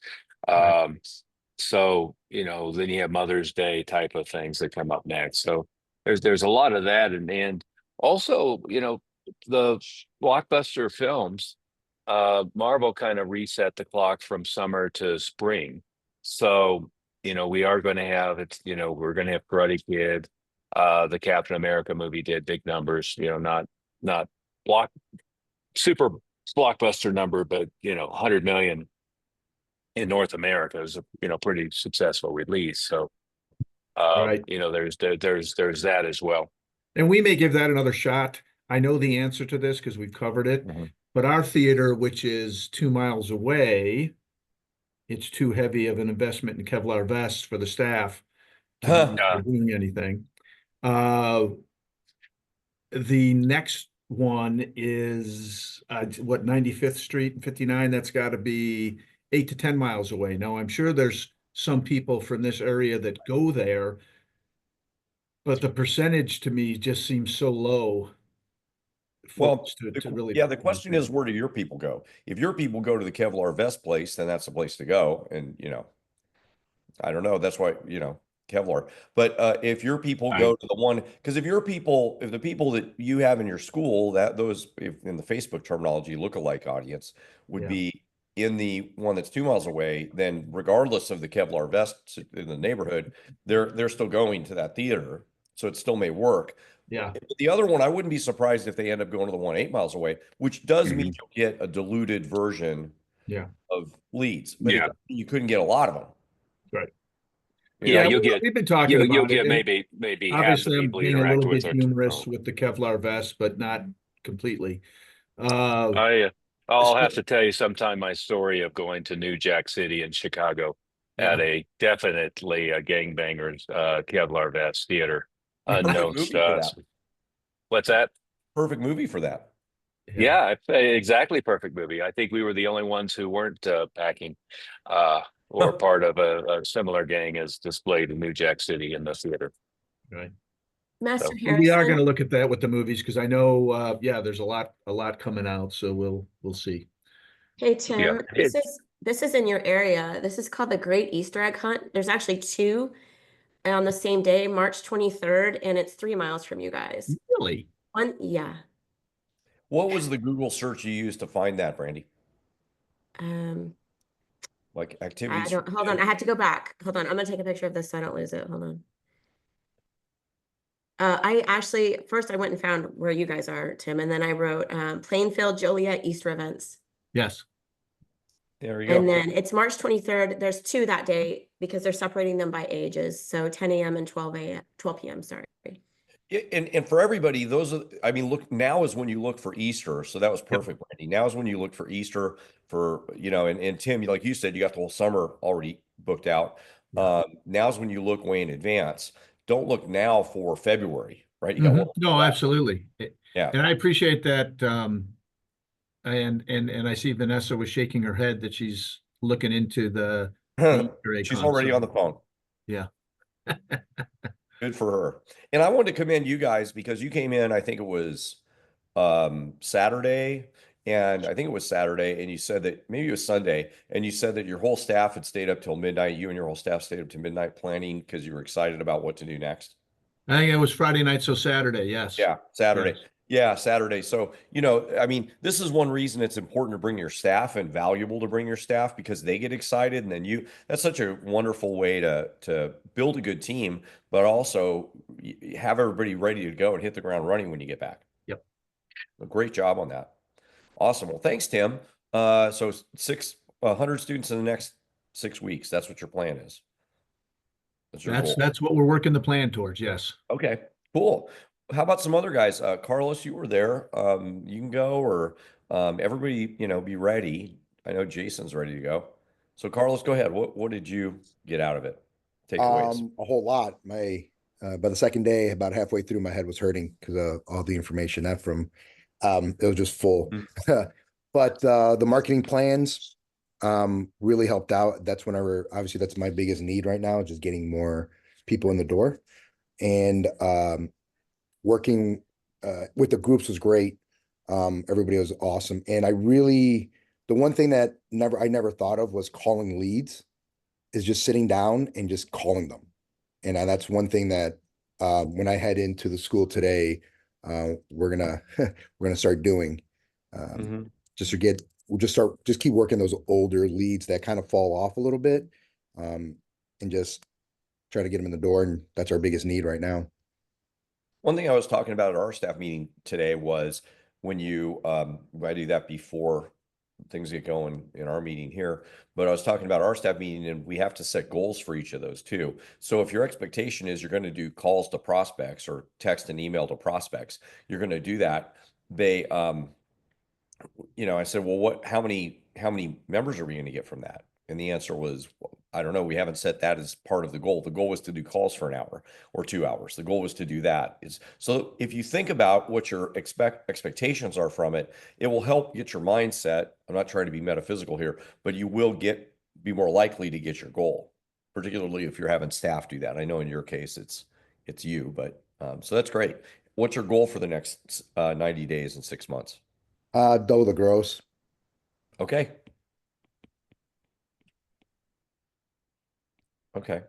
So, then you have Mother's Day type of things that come up next. So there's a lot of that. And also, the blockbuster films, Marvel kind of reset the clock from summer to spring. So, we are going to have we're going to have Karate Kid. The Captain America movie did big numbers, not super blockbuster number, but 100 million in North America is a pretty successful release. So Right. there's that as well. And we may give that another shot. I know the answer to this because we've covered it, but our theater, which is 2 miles away, it's too heavy of an investment in Kevlar vests for the staff to be Yeah. doing anything. The next one is what, 95th Street and 59. That's got to be 8 to 10 miles away. Now, I'm sure there's some people from this area that go there, but the percentage to me just seems so low. Well, Folks to really. yeah, the question is, where do your people go? If your people go to the Kevlar vest place, then that's the place to go. And, I don't know. That's why, Kevlar. But if your people go to the one, because if the people that you have in your school, if in the Facebook terminology, lookalike audience would Yeah. be in the one that's 2 miles away, then regardless of the Kevlar vests in the neighborhood, they're still going to that theater. So it still may work. Yeah. The other one, I wouldn't be surprised if they end up going to the one 8 miles away, which does mean you'll get a diluted version Yeah. of leads, but Yeah. you couldn't get a lot of them. Right. Yeah, Yeah, you'll get we've been talking you'll about get it. And maybe half the obviously, I'm people you being a interact little with bit are. humorous with the Kevlar vest, but not completely. I'll have to tell you sometime my story of going to New Jack City in Chicago at definitely a gangbangers Kevlar vest theater. Unknown movie to for us. that. What's that? Perfect movie for that. Yeah, exactly. Perfect movie. I think we were the only ones who weren't packing or part of a similar gang as displayed in New Jack City in the theater. Right. So, We are going to look at that with the movies because I know, there's a lot coming out. So we'll see. Hey Tim, Yeah. this is in your area. This is called the Great Easter Egg Hunt. There's actually two on the same day, March 23rd, and it's 3 miles from you guys. Really? Yeah. What was the Google search you used to find that, Brandy? Like activities? Hold on. I had to go back. Hold on. I'm gonna take a picture of this so I don't lose it. Hold on. I actually, first I went and found where you guys are, Tim, and then I wrote Plainfield Joliet Easter events. Yes. There you go. And then it's March 23rd. There's two that day because they're separating them by ages. So 10 a.m. and 12 p.m. Sorry. Yeah, and for everybody, look, now is when you look for Easter. So that was perfect, Brandy. Now is when you look for Easter for, and Tim, like you said, you got the whole summer already booked out. Now is when you look way in advance. Don't look now for February, right? You got one. No, absolutely. Yeah. And I appreciate that. And I see Vanessa was shaking her head that she's looking into the Easter egg She's hunt, already so- on the phone. Yeah. Good for her. And I wanted to commend you guys because you came in, I think it was Saturday, and I think it was Saturday, and you said that maybe it was Sunday, and you said that your whole staff had stayed up till midnight. You and your whole staff stayed up to midnight planning because you were excited about what to do next. I think it was Friday night, so Saturday, yes. Yeah, Saturday. Yes. Yeah, Saturday. So, this is one reason it's important to bring your staff and valuable to bring your staff because they get excited. And then that's such a wonderful way to build a good team, but also have everybody ready to go and hit the ground running when you get back. Yep. A great job on that. Awesome. Well, thanks, Tim. So 100 students in the next 6 weeks. That's what your plan is. That's what we're working the plan towards. Yes. Okay, cool. How about some other guys? Carlos, you were there. You can go, or everybody, be ready. I know Jason's ready to go. So Carlos, go ahead. What did you get out of it? Takeaways. A whole lot. By the second day, about halfway through, my head was hurting because of all the information it was just full. But the marketing plans really helped out. Obviously that's my biggest need right now, just getting more people in the door. And working with the groups was great. Everybody was awesome. And the one thing that I never thought of was calling leads, is just sitting down and just calling them. And that's one thing that when I head into the school today, we're gonna start doing. Just keep working those older leads that kind of fall off a little bit, and just try to get them in the door. And that's our biggest need right now. One thing I was talking about at our staff meeting today was when I do that before things get going in our meeting here, but I was talking about our staff meeting, and we have to set goals for each of those too. So if your expectation is you're going to do calls to prospects or text and email to prospects, you're going to do that. I said, well, how many members are we going to get from that? And the answer was, I don't know. We haven't set that as part of the goal. The goal was to do calls for an hour or 2 hours. The goal was to do that. So if you think about what your expectations are from it, it will help get your mindset. I'm not trying to be metaphysical here, but you will be more likely to get your goal, particularly if you're having staff do that. I know in your case, it's you, but so that's great. What's your goal for the next 90 days and 6 months? Double the gross. Okay. Okay.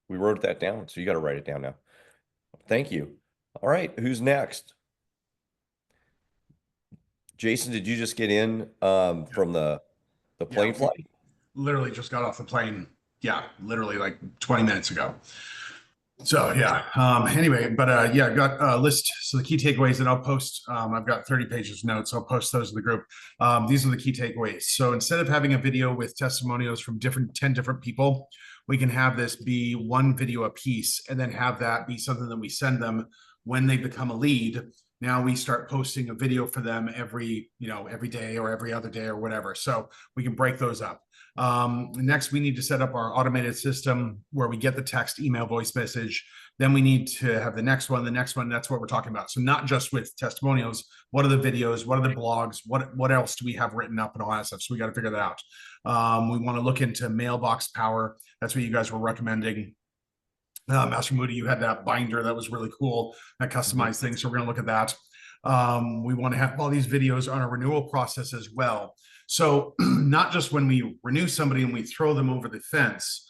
We wrote that down, so you got to write it down now. Thank you. All right. Who's next? Jason, did you just get in from the plane flight? Literally just got off the plane. Yeah, literally like 20 minutes ago. So yeah, anyway, but yeah, got a list. So the key takeaways that I'll post, I've got 30 pages of notes. I'll post those in the group. These are the key takeaways. So instead of having a video with testimonials from 10 different people, we can have this be one video a piece and then have that be something that we send them when they become a lead. Now we start posting a video for them every day or every other day or whatever. So we can break those up. Next, we need to set up our automated system where we get the text, email, voice message. Then we need to have the next one. That's what we're talking about. So not just with testimonials, what are the videos? What are the blogs? What else do we have written up and all that stuff? So we got to figure that out. We want to look into mailbox power. That's what you guys were recommending. Master Moody, you had that binder that was really cool, that customized thing. So we're going to look at that. We want to have all these videos on a renewal process as well. So not just when we renew somebody and we throw them over the fence,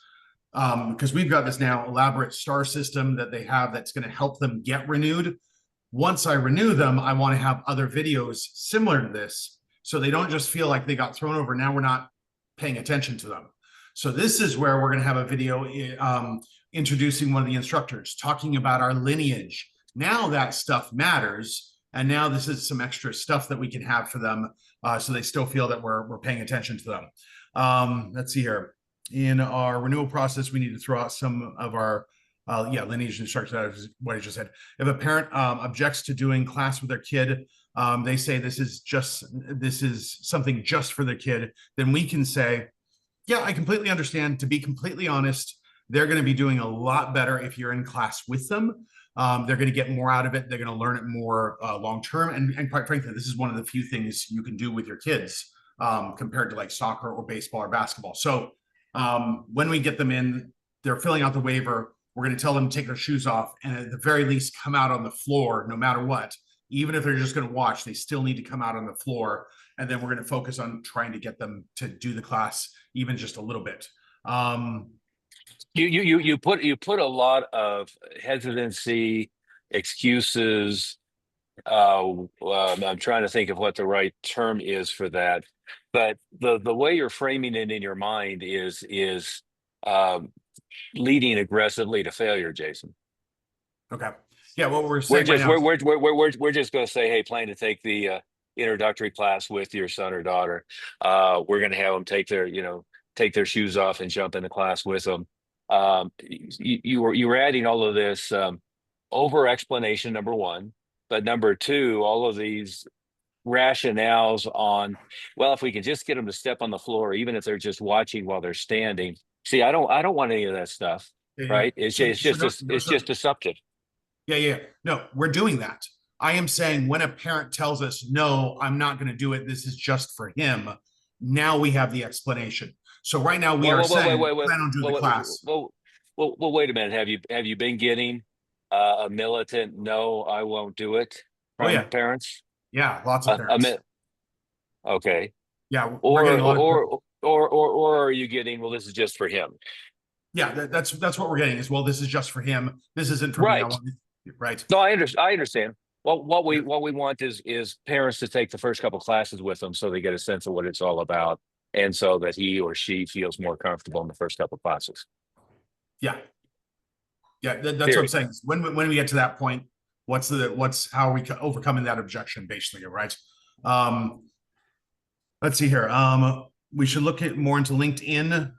because we've got this now elaborate star system that they have that's going to help them get renewed. Once I renew them, I want to have other videos similar to this, so they don't just feel like they got thrown over. Now we're not paying attention to them. So this is where we're going to have a video introducing one of the instructors, talking about our lineage. Now that stuff matters. And now this is some extra stuff that we can have for them, so they still feel that we're paying attention to them. Let's see here. In our renewal process, we need to throw out some of our lineage instructors. That is what I just said. If a parent objects to doing class with their kid, they say this is something just for their kid, then we can say, yeah, I completely understand. To be completely honest, they're going to be doing a lot better if you're in class with them. They're going to get more out of it. They're going to learn it more long-term. And quite frankly, this is one of the few things you can do with your kids compared to like soccer or baseball or basketball. So when we get them in, they're filling out the waiver. We're going to tell them to take their shoes off and at the very least come out on the floor no matter what. Even if they're just going to watch, they still need to come out on the floor. And then we're going to focus on trying to get them to do the class even just a little bit. You put a lot of hesitancy, excuses. I'm trying to think of what the right term is for that, but the way you're framing it in your mind is leading aggressively to failure, Jason. Okay. Yeah. What we're saying we're just going to say, hey, plan to take the introductory class with your son or daughter. We're going to have them take their shoes off and jump into class with them. You were adding all of this over explanation, number one, but number two, all of these rationales on, well, if we can just get them to step on the floor, even if they're just watching while they're standing. See, I don't want any of that stuff, right? It's just deceptive. Yeah. No, we're doing that. I am saying when a parent tells us, no, I'm not going to do it, this is just for him. Now we have the explanation. So right now we are saying plan on doing the class. Well, wait a minute. Have you been getting a militant no, I won't do it from parents? Yeah, lots of parents. Okay. Yeah, or are you getting, well, this is just for him? Yeah, that's what we're getting is, well, this is just for him. This isn't for me. Right. No, I understand. Well, what we want is parents to take the first couple classes with them so they get a sense of what it's all about, and so that he or she feels more comfortable in the first couple classes. Yeah, that's what I'm saying. When we get to that point, how are we overcoming that objection, basically, right? Let's see here. We should look at more into LinkedIn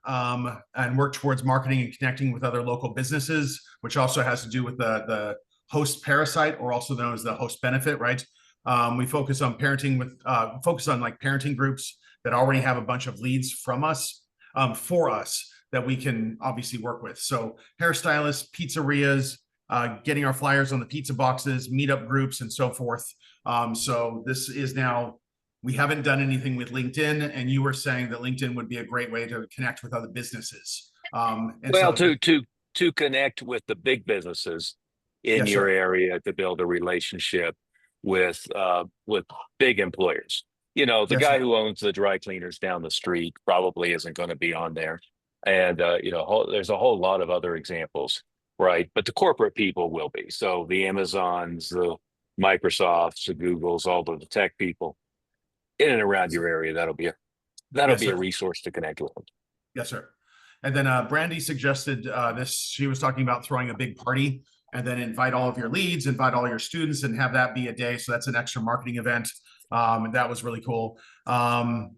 and work towards marketing and connecting with other local businesses, which also has to do with the host parasite, or also known as the host benefit, right? We focus on parenting like parenting groups that already have a bunch of leads from us. for us that we can obviously work with. So hairstylists, pizzerias, getting our flyers on the pizza boxes, meetup groups, and so forth. So this is now, we haven't done anything with LinkedIn, and you were saying that LinkedIn would be a great way to connect with other businesses. And Well, so, to connect with the big businesses in Yes, your sir. area, to build a relationship with big employers. You know, the Yes, guy sir. who owns the dry cleaners down the street probably isn't going to be on there. And you know, there's a whole lot of other examples, right? But the corporate people will be. So the Amazons, the Microsofts, the Googles, all of the tech people in and around your area, that'll be Yes, a sir. resource to connect with them. Yes, sir. And then Brandy suggested this. She was talking about throwing a big party and then invite all of your leads, invite all your students, and have that be a day. So that's an extra marketing event. And that was really cool. The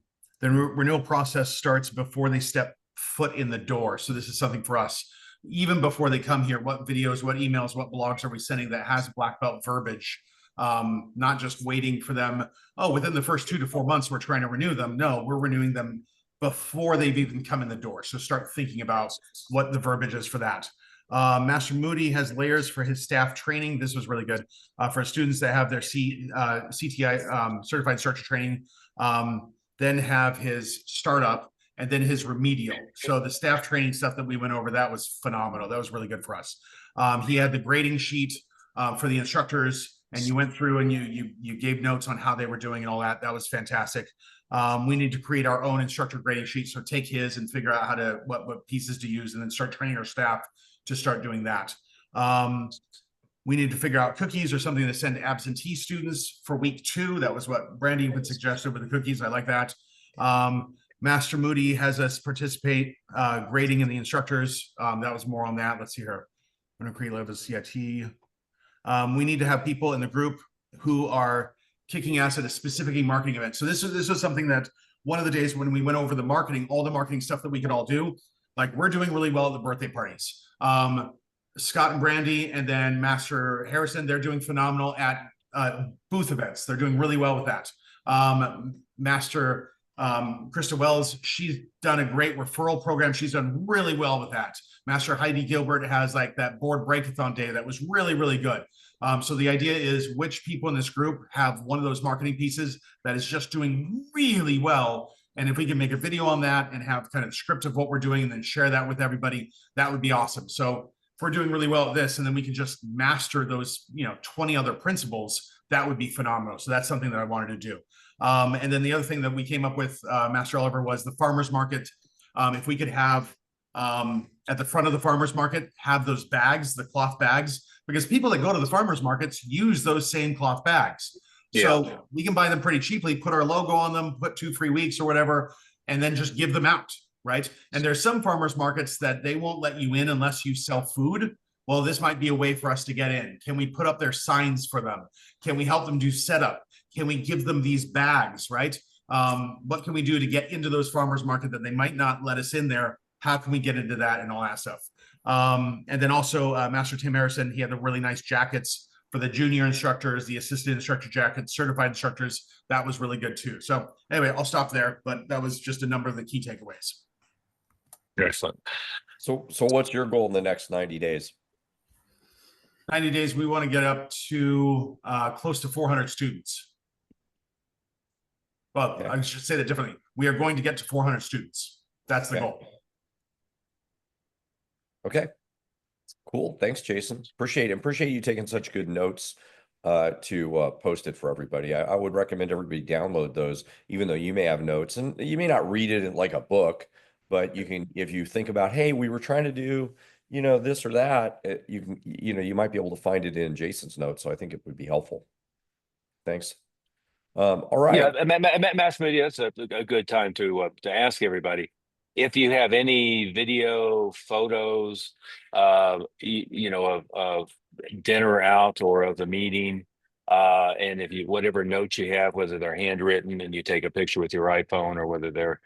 renewal process starts before they step foot in the door. So this is something for us. Even before they come here, what videos, what emails, what blogs are we sending that has black belt verbiage? Not just waiting for them. Oh, within the first 2 to 4 months, we're trying to renew them. No, we're renewing them before they've even come in the door. So start thinking about what the verbiage is for that. Master Moody has layers for his staff training. This was really good for students that have their CTI certified instructor training, then have his startup, and then his remedial. So the staff training stuff that we went over, that was phenomenal. That was really good for us. He had the grading sheet for the instructors, and you went through and you gave notes on how they were doing and all that. That was fantastic. We need to create our own instructor grading sheet. So take his and figure out how to what pieces to use, and then start training our staff to start doing that. We need to figure out cookies or something to send absentee students for week 2. That was what Brandy would suggest with the cookies. I like that. Master Moody has us participate grading in the instructors. That was more on that. Let's see here. I'm going to create a CIT. We need to have people in the group who are kicking ass at a specific marketing event. So this was something that one of the days when we went over the marketing, all the marketing stuff that we could all do, like we're doing really well at the birthday parties. Scott and Brandy, and then Master Harrison, they're doing phenomenal at booth events. They're doing really well with that. Master Krista Wells, she's done a great referral program. She's done really well with that. Master Heidi Gilbert has like that board breakathon day that was really, really good. So the idea is which people in this group have one of those marketing pieces that is just doing really well. And if we can make a video on that and have kind of the script of what we're doing and then share that with everybody, that would be awesome. So if we're doing really well at this and then we can just master those, 20 other principles, that would be phenomenal. So that's something that I wanted to do. And then the other thing that we came up with, Master Oliver, was the farmer's market. If we could have at the front of the farmer's market, have those bags, the cloth bags, because people that go to the farmer's markets use those same cloth bags. Yeah. So we can buy them pretty cheaply, put our logo on them, put 2 free weeks or whatever, and then just give them out, right? And there's some farmers markets that they won't let you in unless you sell food. Well, this might be a way for us to get in. Can we put up their signs for them? Can we help them do setup? Can we give them these bags, right? What can we do to get into those farmers market that they might not let us in there? How can we get into that and all that stuff? And then also Master Tim Harrison, he had the really nice jackets for the junior instructors, the assistant instructor jackets, certified instructors. That was really good too. So anyway, I'll stop there, but that was just a number of the key takeaways. Excellent. So what's your goal in the next 90 days? 90 days, we want to get up to close to 400 students. Well, Okay. I should say that differently. We are going to get to 400 students. That's the Okay. goal. Okay. Cool. Thanks, Jason. Appreciate it. Appreciate you taking such good notes to post it for everybody. I would recommend everybody download those, even though you may have notes and you may not read it in like a book, but you can, if you think about, hey, we were trying to do, this or that, you can, you might be able to find it in Jason's notes. So I think it would be helpful. Thanks. All right. Yeah, mass media, that's a good time to ask everybody if you have any video, photos, of dinner out or of the meeting, and if you whatever notes you have, whether they're handwritten and you take a picture with your iPhone or whether they're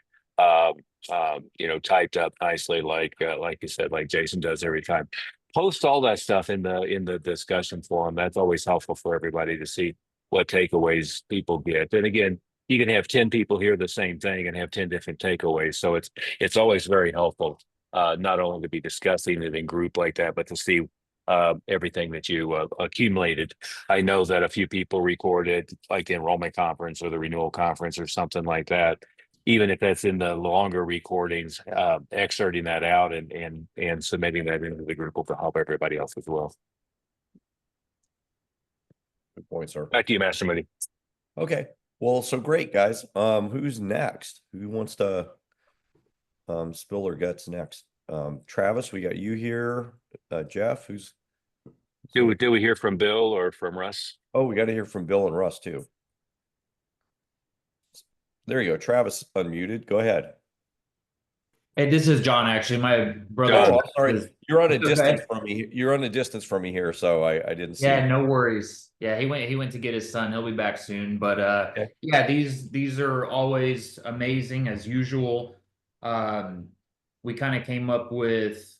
typed up nicely, like you said, like Jason does every time. Post all that stuff in the discussion forum. That's always helpful for everybody to see what takeaways people get. And again, you can have 10 people hear the same thing and have 10 different takeaways. So it's always very helpful, not only to be discussing it in group like that, but to see everything that you accumulated. I know that a few people recorded like the enrollment conference or the renewal conference or something like that. Even if that's in the longer recordings, excerpting that out and submitting that into the group will help everybody else as well. Good point, sir. Back to you, Master Moody. Okay. Well, so great, guys. Who's next? Who wants to spill their guts next? Travis, we got you here. Jeff, who's do we hear from Bill or from Russ? Oh, we got to hear from Bill and Russ too. There you go. Travis unmuted. Go ahead. Hey, this is John, actually. My brother. Oh, I'm sorry. You're on a It's distance okay. from me. You're on a distance from me here, so I didn't see. Yeah, no worries. Yeah, he went to get his son. He'll be back soon. But Okay. yeah, these are always amazing as usual. We kind of came up with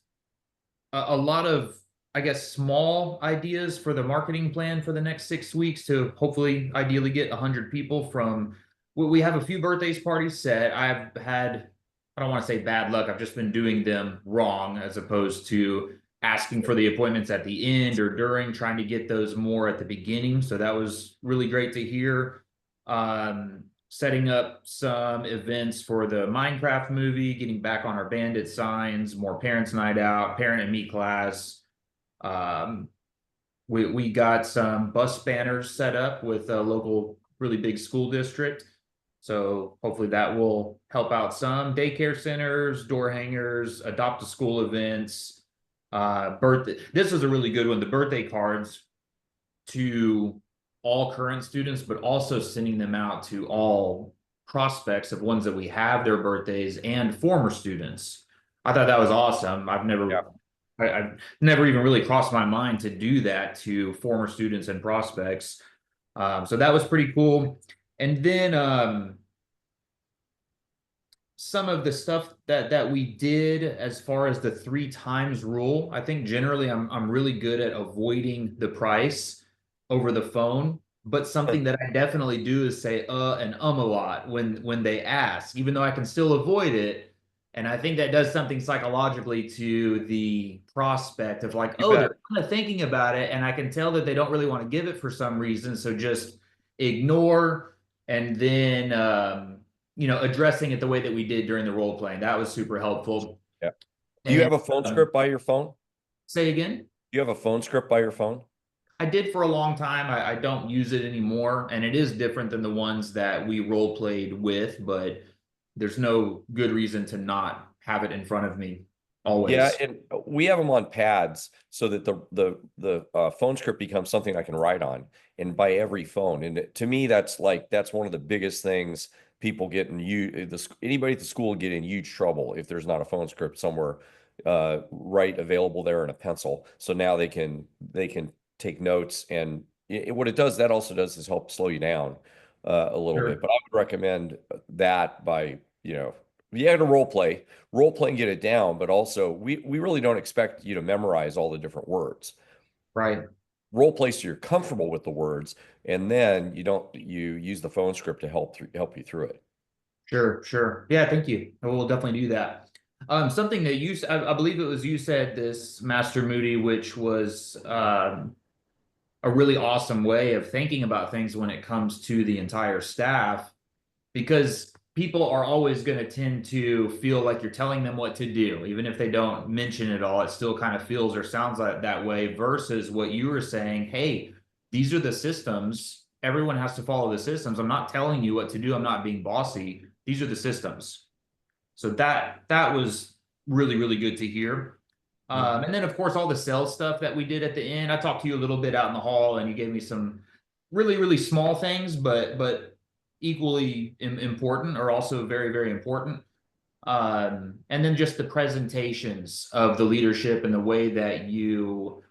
a lot of, I guess, small ideas for the marketing plan for the next 6 weeks to hopefully ideally get 100 people from. We have a few birthdays parties set. I've had, I don't want to say bad luck. I've just been doing them wrong as opposed to asking for the appointments at the end or during, trying to get those more at the beginning. So that was really great to hear. Setting up some events for the Minecraft movie, getting back on our bandit signs, more parents night out, parent and me class. We got some bus banners set up with a local really big school district. So hopefully that will help out some daycare centers, door hangers, adopt a school events, birthday. This is a really good one. The birthday cards to all current students, but also sending them out to all prospects of ones that we have their birthdays and former students. I thought that was awesome. I've never even really crossed my mind to do that to former students and prospects. So that was pretty cool. And then some of the stuff that we did as far as the 3 times rule, I think generally I'm really good at avoiding the price over the phone. But something that I definitely do is say and a lot when they ask, even though I can still avoid it. And I think that does something psychologically to the prospect of like, You oh, bet. they're kind of thinking about it. And I can tell that they don't really want to give it for some reason. So just ignore and then, addressing it the way that we did during the role playing. That was super helpful. Yeah. Do you And, have a phone script by your phone? Say again? Do you have a phone script by your phone? I did for a long time. I don't use it anymore. And it is different than the ones that we role played with, but there's no good reason to not have it in front of me always. Yeah, and we have them on pads so that the phone script becomes something I can write on and by every phone. And to me, that's one of the biggest things people get in anybody at the school get in huge trouble if there's not a phone script somewhere right available there in a pencil. So now they can take notes, and what it does, that also does is help slow you down a little bit. But I would recommend that by, you had to role play and get it down, but also we really don't expect you to memorize all the different words. Right. Role play so you're comfortable with the words, and then you use the phone script to help you through it. Sure. Yeah, thank you. I will definitely do that. Something that I believe it was you said this, Master Moody, which was a really awesome way of thinking about things when it comes to the entire staff, because people are always going to tend to feel like you're telling them what to do. Even if they don't mention it all, it still kind of feels or sounds like that way, versus what you were saying, hey, these are the systems. Everyone has to follow the systems. I'm not telling you what to do. I'm not being bossy. These are the systems. So that was really, really good to hear. And then, of course, all the sales stuff that we did at the end. I talked to you a little bit out in the hall, and you gave me some really, really small things, but equally important, or also very, very important. And then just the presentations of the leadership and the way that you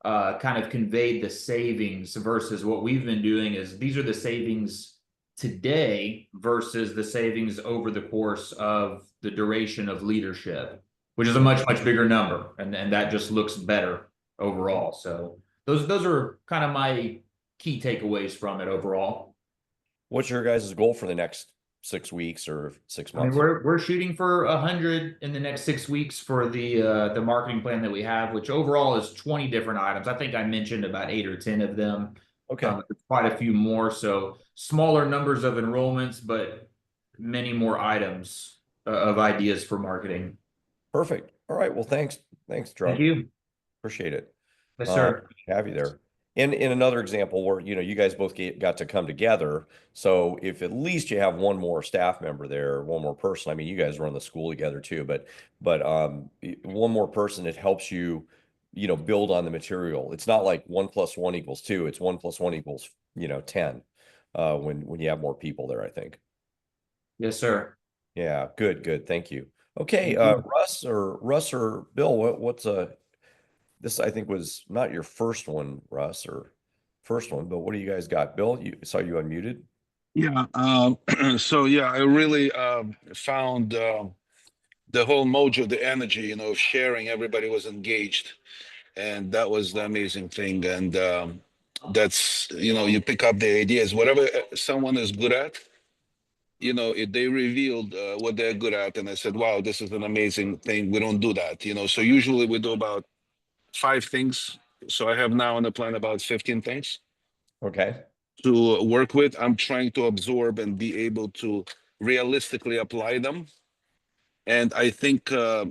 kind of conveyed the savings versus what we've been doing is these are the savings today versus the savings over the course of the duration of leadership, which is a much, much bigger number. And that just looks better overall. So those are kind of my key takeaways from it overall. What's your guys' goal for the next 6 weeks or 6 I mean, months? we're shooting for 100 in the next 6 weeks for the marketing plan that we have, which overall is 20 different items. I think I mentioned about 8 or 10 of them. Okay. There's quite a few more, so smaller numbers of enrollments, but many more items of ideas for marketing. Perfect. All right. Well, thanks, Drunk. Thank you. Appreciate it. Yes, sir. Have you there. In another example where, you guys both got to come together. So if at least you have one more staff member there, one more person, I mean, you guys run the school together too, but one more person, it helps you, build on the material. It's not like 1 + 1 = 2. It's 1 + 1 = 10, when you have more people there, I think. Yes, sir. Yeah. Good. Thank you. Okay. Thank you. Russ or Bill, what's this, I think, was not your first one, Russ, or first one, but what do you guys got? Bill, saw you unmuted. Yeah. So yeah, I really found the whole mojo, the energy, of sharing. Everybody was engaged, and that was the amazing thing. And that's, you pick up the ideas, whatever someone is good at. They revealed what they're good at, and I said, "Wow, this is an amazing thing. We don't do that, So usually we do about 5 things. So I have now on the plan about 15 things. Okay. To work with. I'm trying to absorb and be able to realistically apply them. And I think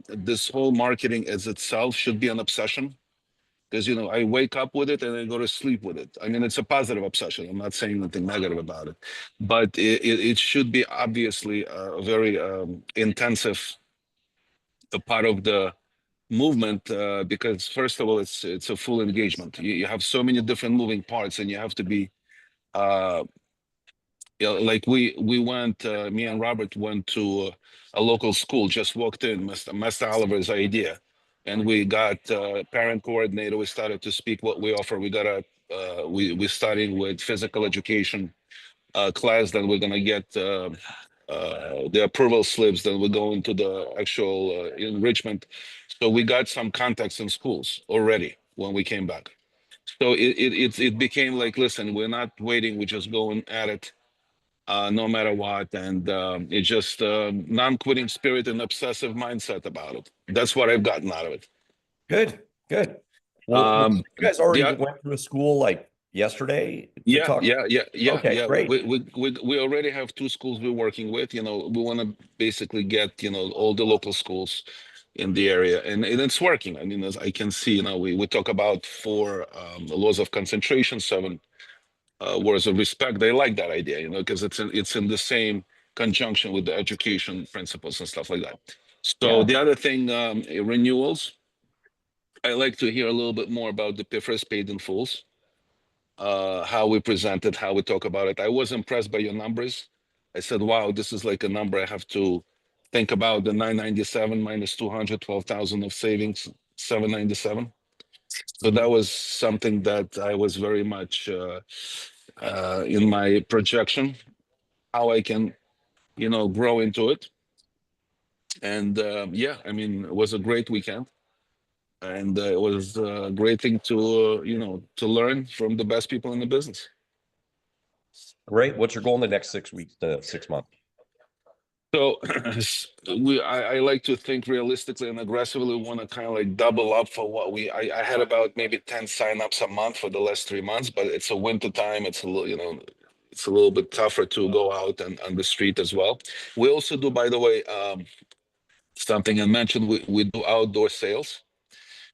this whole marketing as itself should be an obsession, because I wake up with it and I go to sleep with it. I mean, it's a positive obsession. I'm not saying anything negative about it, but it should be obviously a very intensive part of the movement, because first of all, it's a full engagement. You have so many different moving parts, and you have to be like we went, me and Robert went to a local school, just walked in, Mr. Oliver's idea. And we got parent coordinator, we started to speak what we offer. We got we're starting with physical education class, then we're gonna get the approval slips, then we're going to the actual enrichment. So we got some contacts in schools already when we came back. So it became like, listen, we're not waiting, we're just going at it. No matter what, and it's just non-quitting spirit and obsessive mindset about it. That's what I've gotten out of it. Good. Well, you guys already yeah. went to a school like yesterday to Yeah, talk? Okay, great. We already have 2 schools we're working with. We want to basically get all the local schools in the area, and it's working. I mean, as I can see, we talk about 4 laws of concentration, 7 words of respect. They like that idea, because it's in the same conjunction with the education principles and stuff like that. So the other thing, renewals. I like to hear a little bit more about the PIFRS paid in fulls, how we present it, how we talk about it. I was impressed by your numbers. I said, wow, this is like a number I have to think about. The 997 minus 200, 12,000 of savings, 797. So that was something that I was very much in my projection, how I can, grow into it. And yeah, I mean, it was a great weekend. And it was a great thing to, to learn from the best people in the business. Great. What's your goal in the next 6 weeks to 6 months? So I like to think realistically and aggressively. We want to kind of like double up for what I had about maybe 10 signups a month for the last 3 months, but it's a winter time. It's a little, it's a little bit tougher to go out and on the street as well. We also do, by the way, something I mentioned, we do outdoor sales.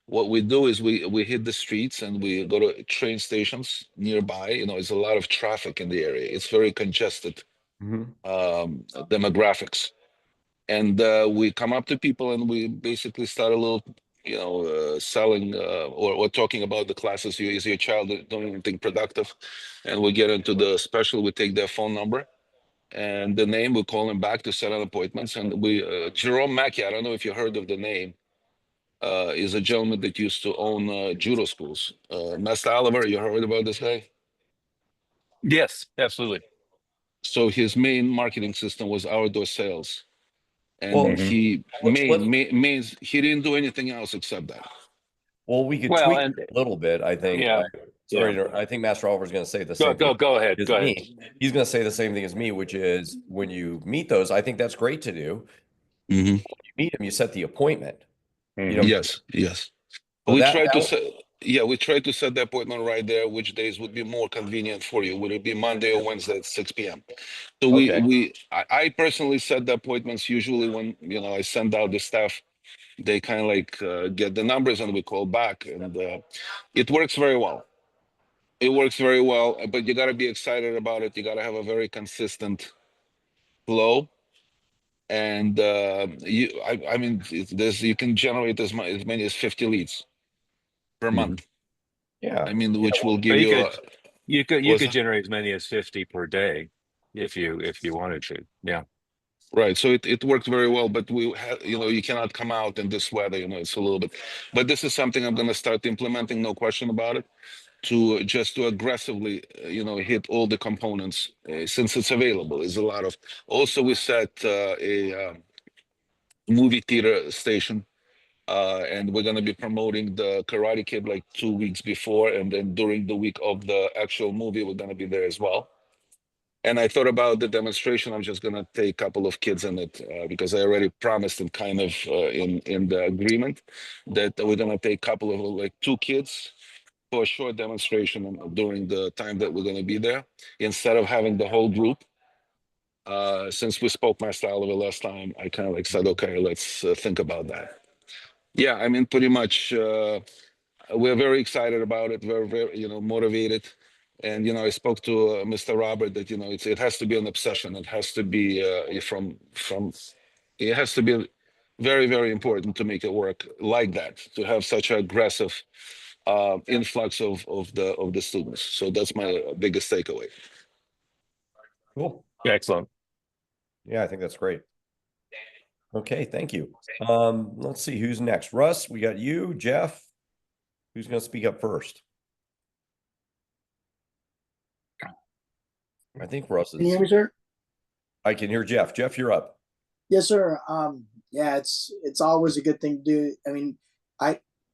What we do is we hit the streets and we go to train stations nearby. There's a lot of traffic in the area. It's very congested. Demographics, and we come up to people and we basically start a little selling or talking about the classes. Is your child doing anything productive? And we get into the special. We take their phone number and the name. We call them back to set up appointments. And we Jerome Mackey, I don't know if you heard of the name, is a gentleman that used to own judo schools. Master Oliver, you heard about this guy? Yes, absolutely. So his main marketing system was outdoor sales, and Well, he means he didn't do anything else except that. Well, we could Well, tweak and it a little bit, I think. yeah, Sorry, Yeah. I think Master Oliver's going to say the Go, same go, thing go ahead. as Go ahead. me. He's going to say the same thing as me, which is when you meet those, I think that's great to do. Mhm. When you meet them, you set the appointment. You know, Yes, yes. so We that, try to that set, yeah, we try to set the appointment right there, which days would be more convenient for you. Would it be Monday or Wednesday at 6 p.m.? So okay. I personally set the appointments usually when, you know, I send out the staff, they kind of like get the numbers and we call back, and it works very well. It works very well, but you got to be excited about it. You got to have a very consistent flow. And I mean, there's, you can generate as many as 50 leads per month. Yeah. I mean, which will Or give you a, you was could generate as many as 50 per day if you wanted to. Yeah. right. So it worked very well, but we have, you know, you cannot come out in this weather, you know, it's a little bit, but this is something I'm going to start implementing, no question about it, to just to aggressively, you know, hit all the components since it's available. Is a lot of, also we set a movie theater station. And we're going to be promoting the Karate Kid like 2 weeks before, and then during the week of the actual movie, we're going to be there as well. And I thought about the demonstration. I'm just going to take a couple of kids in it because I already promised and kind of in the agreement that we're going to take a couple of like 2 kids for a short demonstration during the time that we're going to be there, instead of having the whole group. Since we spoke my style of it last time, I kind of like said, okay, let's think about that. Yeah, I mean, pretty much, we're very excited about it. We're very, you know, motivated. And, you know, I spoke to Mr. Robert that, you know, it has to be an obsession. It has to be it has to be very, very important to make it work like that, to have such an aggressive influx of the students. So that's my biggest takeaway. Cool. Excellent. Yeah, I think that's great. Okay, thank you. Let's see who's next. Russ, we got you, Jeff. Who's going to speak up first? I think Russ is. Can you hear me, sir? I can hear Jeff. Jeff, you're up. Yes, sir. Yeah, it's always a good thing to do. I mean,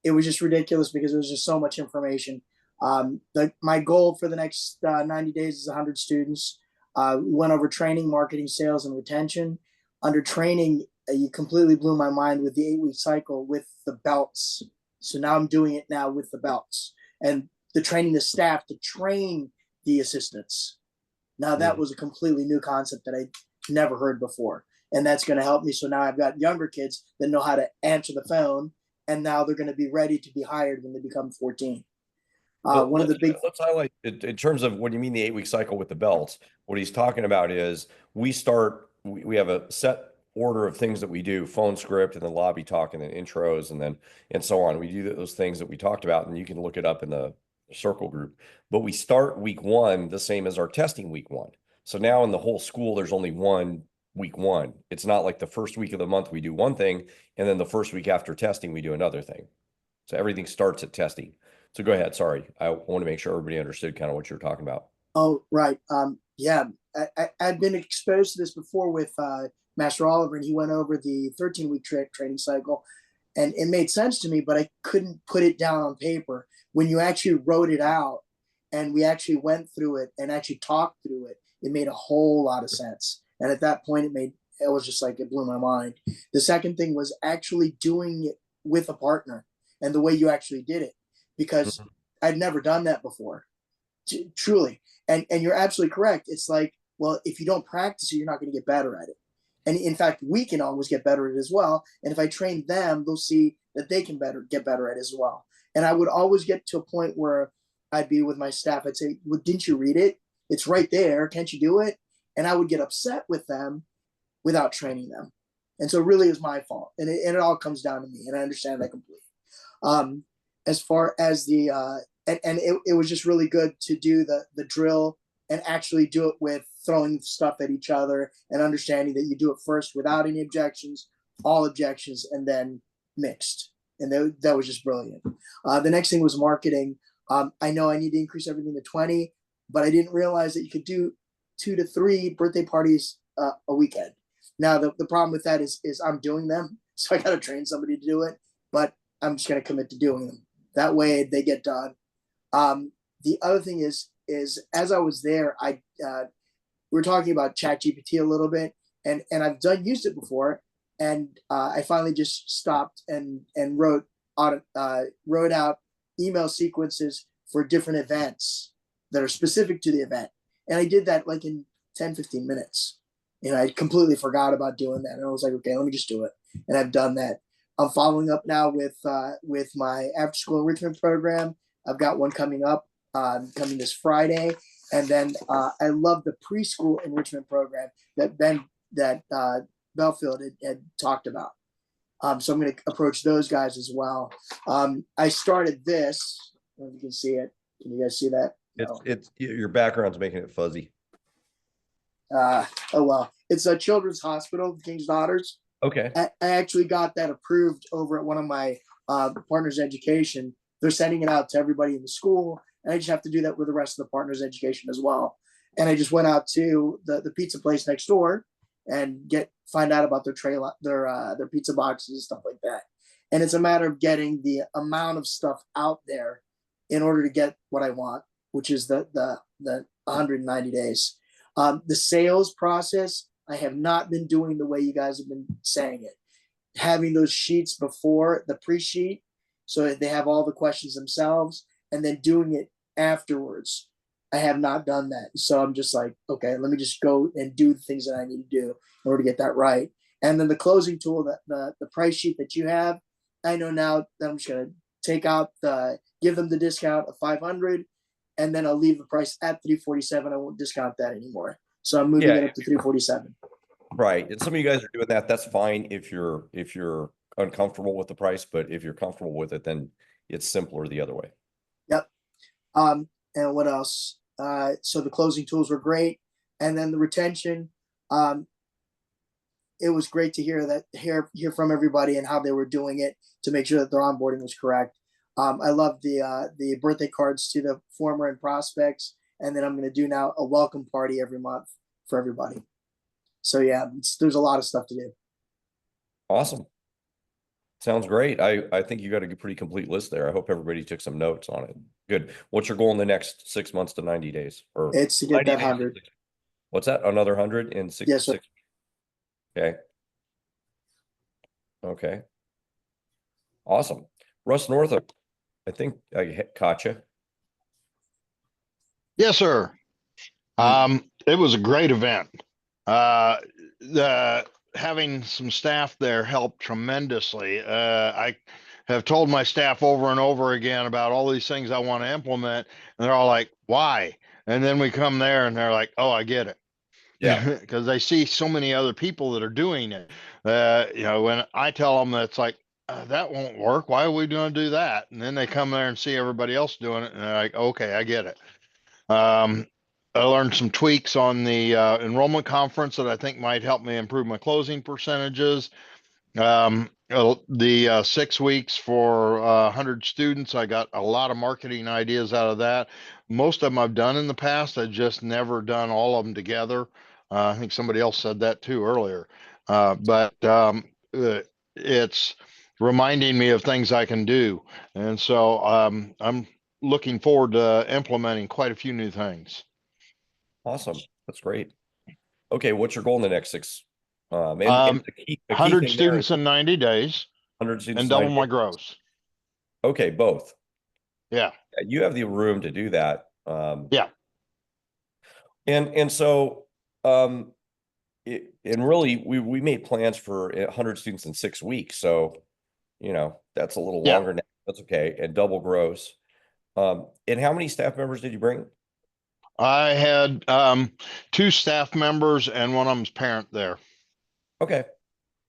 it was just ridiculous because there was just so much information. My goal for the next 90 days is 100 students. We went over training, marketing, sales, and retention. Under training, you completely blew my mind with the 8-week cycle with the belts. So now I'm doing it now with the belts and the training the staff to train the assistants. Now that was a completely new concept that I never heard before. And that's going to help me. So now I've got younger kids that know how to answer the phone, and now they're going to be ready to be hired when they become 14. One of the big, let's highlight in terms of what you mean the 8-week cycle with the belts. What he's talking about is we have a set order of things that we do: phone script, and then lobby talk, and then intros, and so on. We do those things that we talked about, and you can look it up in the circle group. But we start week 1 the same as our testing week 1. So now in the whole school, there's only one week 1. It's not like the first week of the month we do one thing, and then the first week after testing we do another thing. So everything starts at testing. So go ahead. Sorry, I want to make sure everybody understood kind of what you're talking about. Oh, right. Yeah, I'd been exposed to this before with Master Oliver, and he went over the 13-week training cycle, and it made sense to me, but I couldn't put it down on paper. When you actually wrote it out and we actually went through it and actually talked through it, it made a whole lot of sense. And at that point, it was just like, it blew my mind. The second thing was actually doing it with a partner and the way you actually did it, because I'd never done that before, truly. And you're absolutely correct. It's like, well, if you don't practice it, you're not going to get better at it. And in fact, we can always get better at it as well. And if I train them, they'll see that they can get better at it as well. And I would always get to a point where I'd be with my staff. I'd say, well, didn't you read it? It's right there. Can't you do it? And I would get upset with them without training them. And so really is my fault. And it all comes down to me. And I understand that completely. As far as the, it was just really good to do the drill and actually do it with throwing stuff at each other and understanding that you do it first without any objections, all objections, and then mixed. And that was just brilliant. The next thing was marketing. I know I need to increase everything to 20, but I didn't realize that you could do 2 to 3 birthday parties a weekend. Now, the problem with that is I'm doing them. So I got to train somebody to do it, but I'm just going to commit to doing them. That way they get done. the other thing is as I was there, we were talking about ChatGPT a little bit, and I've used it before, and I finally just stopped and wrote out email sequences for different events that are specific to the event, and I did that like in 10-15 minutes. And I completely forgot about doing that. And I was like, okay, let me just do it. And I've done that. I'm following up now with my after school enrichment program. I've got one coming up, coming this Friday. And then I love the preschool enrichment program that Belfield had talked about. So I'm going to approach those guys as well. I started this. I don't know if you can see it. Can you guys see that? It's your background's making it fuzzy. Oh well, it's a children's hospital, King's Daughters. Okay. I actually got that approved over at one of my partners' education. They're sending it out to everybody in the school, and I just have to do that with the rest of the partners' education as well. And I just went out to the pizza place next door and find out about their pizza boxes and stuff like that. And it's a matter of getting the amount of stuff out there in order to get what I want, which is the 190 days. The sales process, I have not been doing the way you guys have been saying it. Having those sheets before the pre-sheet so that they have all the questions themselves, and then doing it afterwards. I have not done that. So I'm just like, okay, let me just go and do the things that I need to do in order to get that right. And then the closing tool, the price sheet that you have, I know now that I'm just going to take out give them the discount of 500, and then I'll leave the price at 347. I won't discount that anymore. So I'm moving it up to 347. Right. And some of you guys are doing that. That's fine if you're uncomfortable with the price, but if you're comfortable with it, then it's simpler the other way. Yep. And what else? So the closing tools were great. And then the retention, it was great to hear from everybody and how they were doing it to make sure that their onboarding was correct. I love the birthday cards to the former and prospects. And then I'm going to do now a welcome party every month for everybody. So yeah, there's a lot of stuff to do. Awesome. Sounds great. I think you got a pretty complete list there. I hope everybody took some notes on it. Good. What's your goal in the next 6 months to 90 days? Or it's to get that 100. What's that? Another 100 in 6 Yes, sir. Okay. Okay. Awesome. Russ Northup, I think I caught you. Yes, sir. It was a great event. Having some staff there helped tremendously. I have told my staff over and over again about all these things I want to implement, and they're all like, why? And then we come there and they're like, oh, I get it. Yeah. Because they see so many other people that are doing it. When I tell them that's like, that won't work. Why are we going to do that? And then they come there and see everybody else doing it, and they're like, okay, I get it. I learned some tweaks on the enrollment conference that I think might help me improve my closing percentages. The 6 weeks for 100 students, I got a lot of marketing ideas out of that. Most of them I've done in the past. I just never done all of them together. I think somebody else said that too earlier. But it's reminding me of things I can do. And so I'm looking forward to implementing quite a few new things. Awesome. That's great. Okay. What's your goal in the next 6? And the key 100 thing students there is in 90 days 100 students and double 90 my days. gross. Okay. Both. Yeah. You have the room to do that. Yeah. And so, and really we made plans for 100 students in 6 weeks. So, that's a little longer now. That's okay. And double gross. And how many staff members did you bring? I had 2 staff members and one of them's parent there. Okay.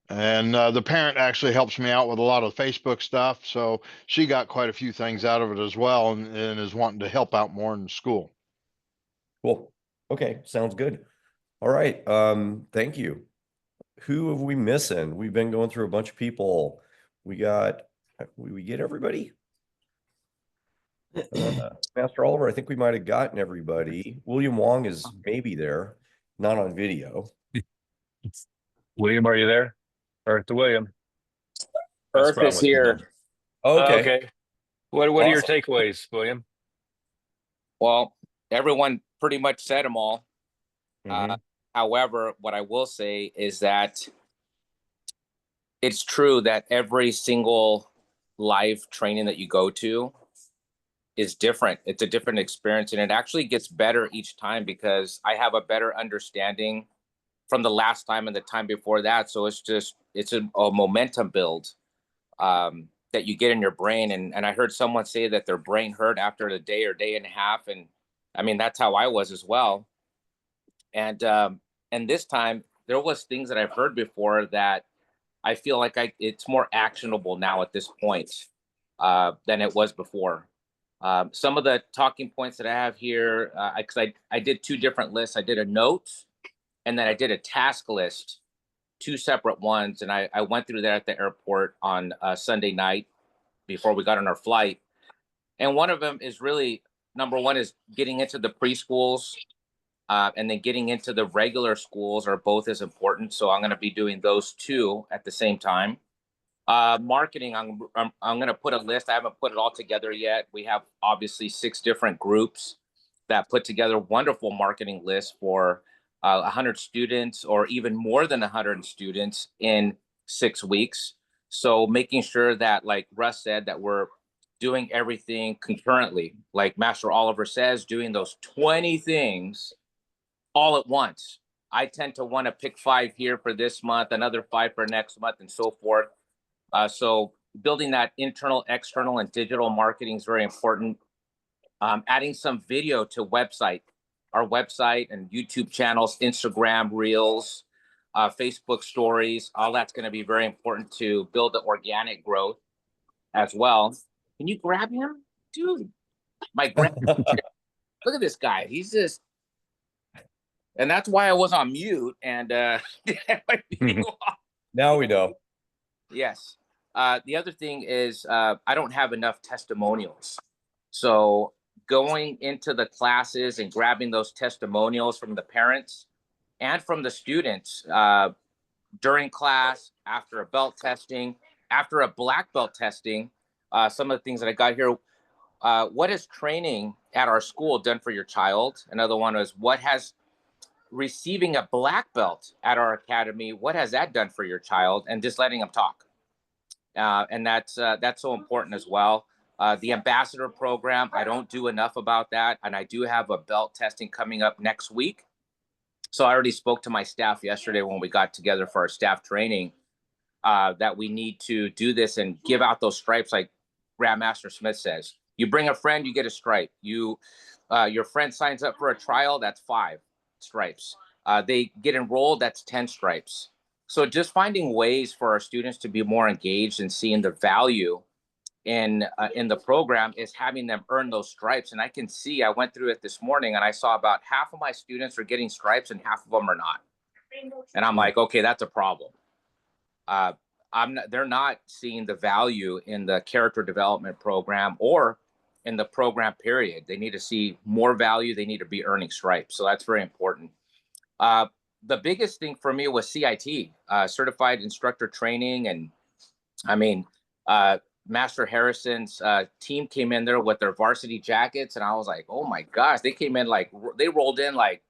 And the parent actually helps me out with a lot of Facebook stuff. So she got quite a few things out of it as well, and is wanting to help out more in school. Cool. Okay. Sounds good. All right. Thank you. Who have we missing? We've been going through a bunch of people. We get everybody? Master Oliver, I think we might have gotten everybody. William Wong is maybe there, not on video. William, are you there? Earth to William. That's Earth is here. Okay. Okay. What are your takeaways, William? Well, everyone pretty much said them all. Mhm. However, what I will say is that it's true that every single live training that you go to is different. It's a different experience, and it actually gets better each time because I have a better understanding from the last time and the time before that. So it's a momentum build that you get in your brain. And I heard someone say that their brain hurt after a day or day and a half, and I mean that's how I was as well. And this time there was things that I've heard before that I feel like it's more actionable now at this point than it was before. Some of the talking points that I have here, because I did two different lists. I did a notes and then I did a task list, two separate ones. And I went through that at the airport on Sunday night before we got on our flight. And one of them is really, number one is getting into the preschools and then getting into the regular schools are both as important. So I'm going to be doing those two at the same time. Marketing, I'm going to put a list. I haven't put it all together yet. We have obviously 6 different groups that put together wonderful marketing lists for 100 students or even more than 100 students in 6 weeks. So making sure that, like Russ said, that we're doing everything concurrently. Like Master Oliver says, doing those 20 things all at once. I tend to want to pick 5 here for this month, another 5 for next month, and so forth. So building that internal, external, and digital marketing is very important. Adding some video to our website and YouTube channels, Instagram Reels, Facebook Stories, all that's going to be very important to build the organic growth as well. Can you grab him? Dude, look at this guy. He's just, and that's why I was on mute. And Now we know. Yes. The other thing is I don't have enough testimonials. So going into the classes and grabbing those testimonials from the parents and from the students during class, after a belt testing, after a black belt testing, some of the things that I got here. What has training at our school done for your child? Another one was, what has receiving a black belt at our academy, what has that done for your child? And just letting them talk. And that's so important as well. The ambassador program, I don't do enough about that. And I do have a belt testing coming up next week. So I already spoke to my staff yesterday when we got together for our staff training that we need to do this and give out those stripes like Grandmaster Smith says. You bring a friend, you get a stripe. Your friend signs up for a trial, that's 5 stripes. They get enrolled, that's 10 stripes. So just finding ways for our students to be more engaged and seeing the value in the program is having them earn those stripes. And I can see, I went through it this morning and I saw about half of my students are getting stripes and half of them are not. And I'm like, okay, that's a problem. They're not seeing the value in the character development program or in the program period. They need to see more value. They need to be earning stripes. So that's very important. The biggest thing for me was CIT, certified instructor training. And I mean, Master Harrison's team came in there with their varsity jackets. And I was like, oh my gosh, they came in like, they rolled in like,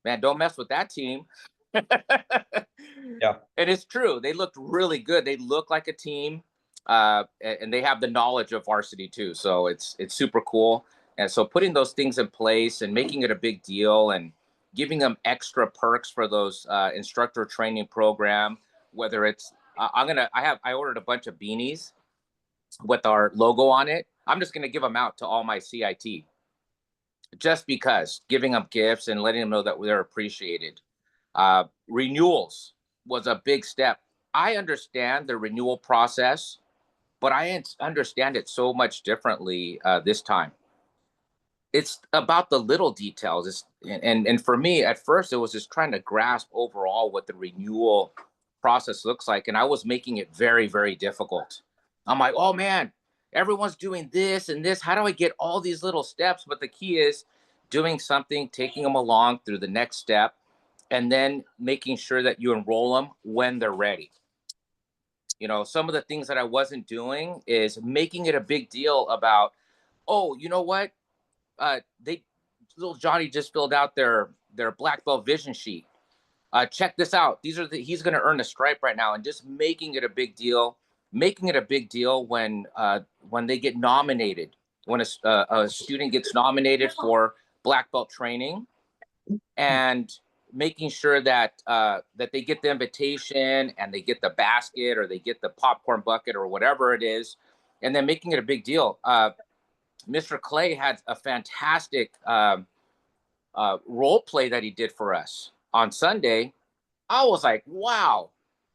man, don't mess with that team. Yeah. And it's true. They looked really good. They look like a team. And they have the knowledge of varsity too. So it's super cool. And so putting those things in place and making it a big deal and giving them extra perks for those instructor training program, whether it's I ordered a bunch of beanies with our logo on it. I'm just going to give them out to all my CIT just because, giving them gifts and letting them know that they're appreciated. Renewals was a big step. I understand the renewal process, but I understand it so much differently this time. It's about the little details. And for me, at first, it was just trying to grasp overall what the renewal process looks like. And I was making it very, very difficult. I'm like, oh man, everyone's doing this and this. How do I get all these little steps? But the key is doing something, taking them along through the next step, and then making sure that you enroll them when they're ready. You know, some of the things that I wasn't doing is making it a big deal about, oh, you know what? little Johnny just filled out their black belt vision sheet. Check this out. He's going to earn a stripe right now, and just making it a big deal, when they get nominated, when a student gets nominated for black belt training, and making sure that that they get the invitation and they get the basket or they get the popcorn bucket or whatever it is, and then making it a big deal. Mr. Clay had a fantastic role play that he did for us on Sunday. I was like, wow.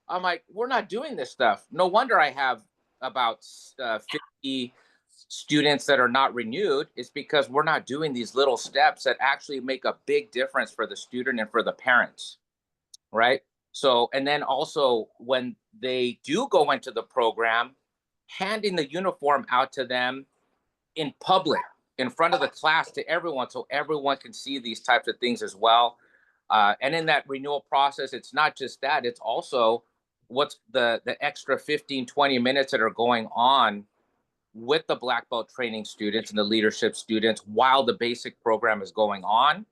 I'm like, we're not doing this stuff. No wonder I have about 50 students that are not renewed. It's because we're not doing these little steps that actually make a big difference for the student and for the parents, right? So, and then also when they do go into the program, handing the uniform out to them in public, in front of the class, to everyone, so everyone can see these types of things as well. And in that renewal process, it's not just that, it's also what's the extra 15-20 minutes that are going on with the black belt training students and the leadership students while the basic program is going on,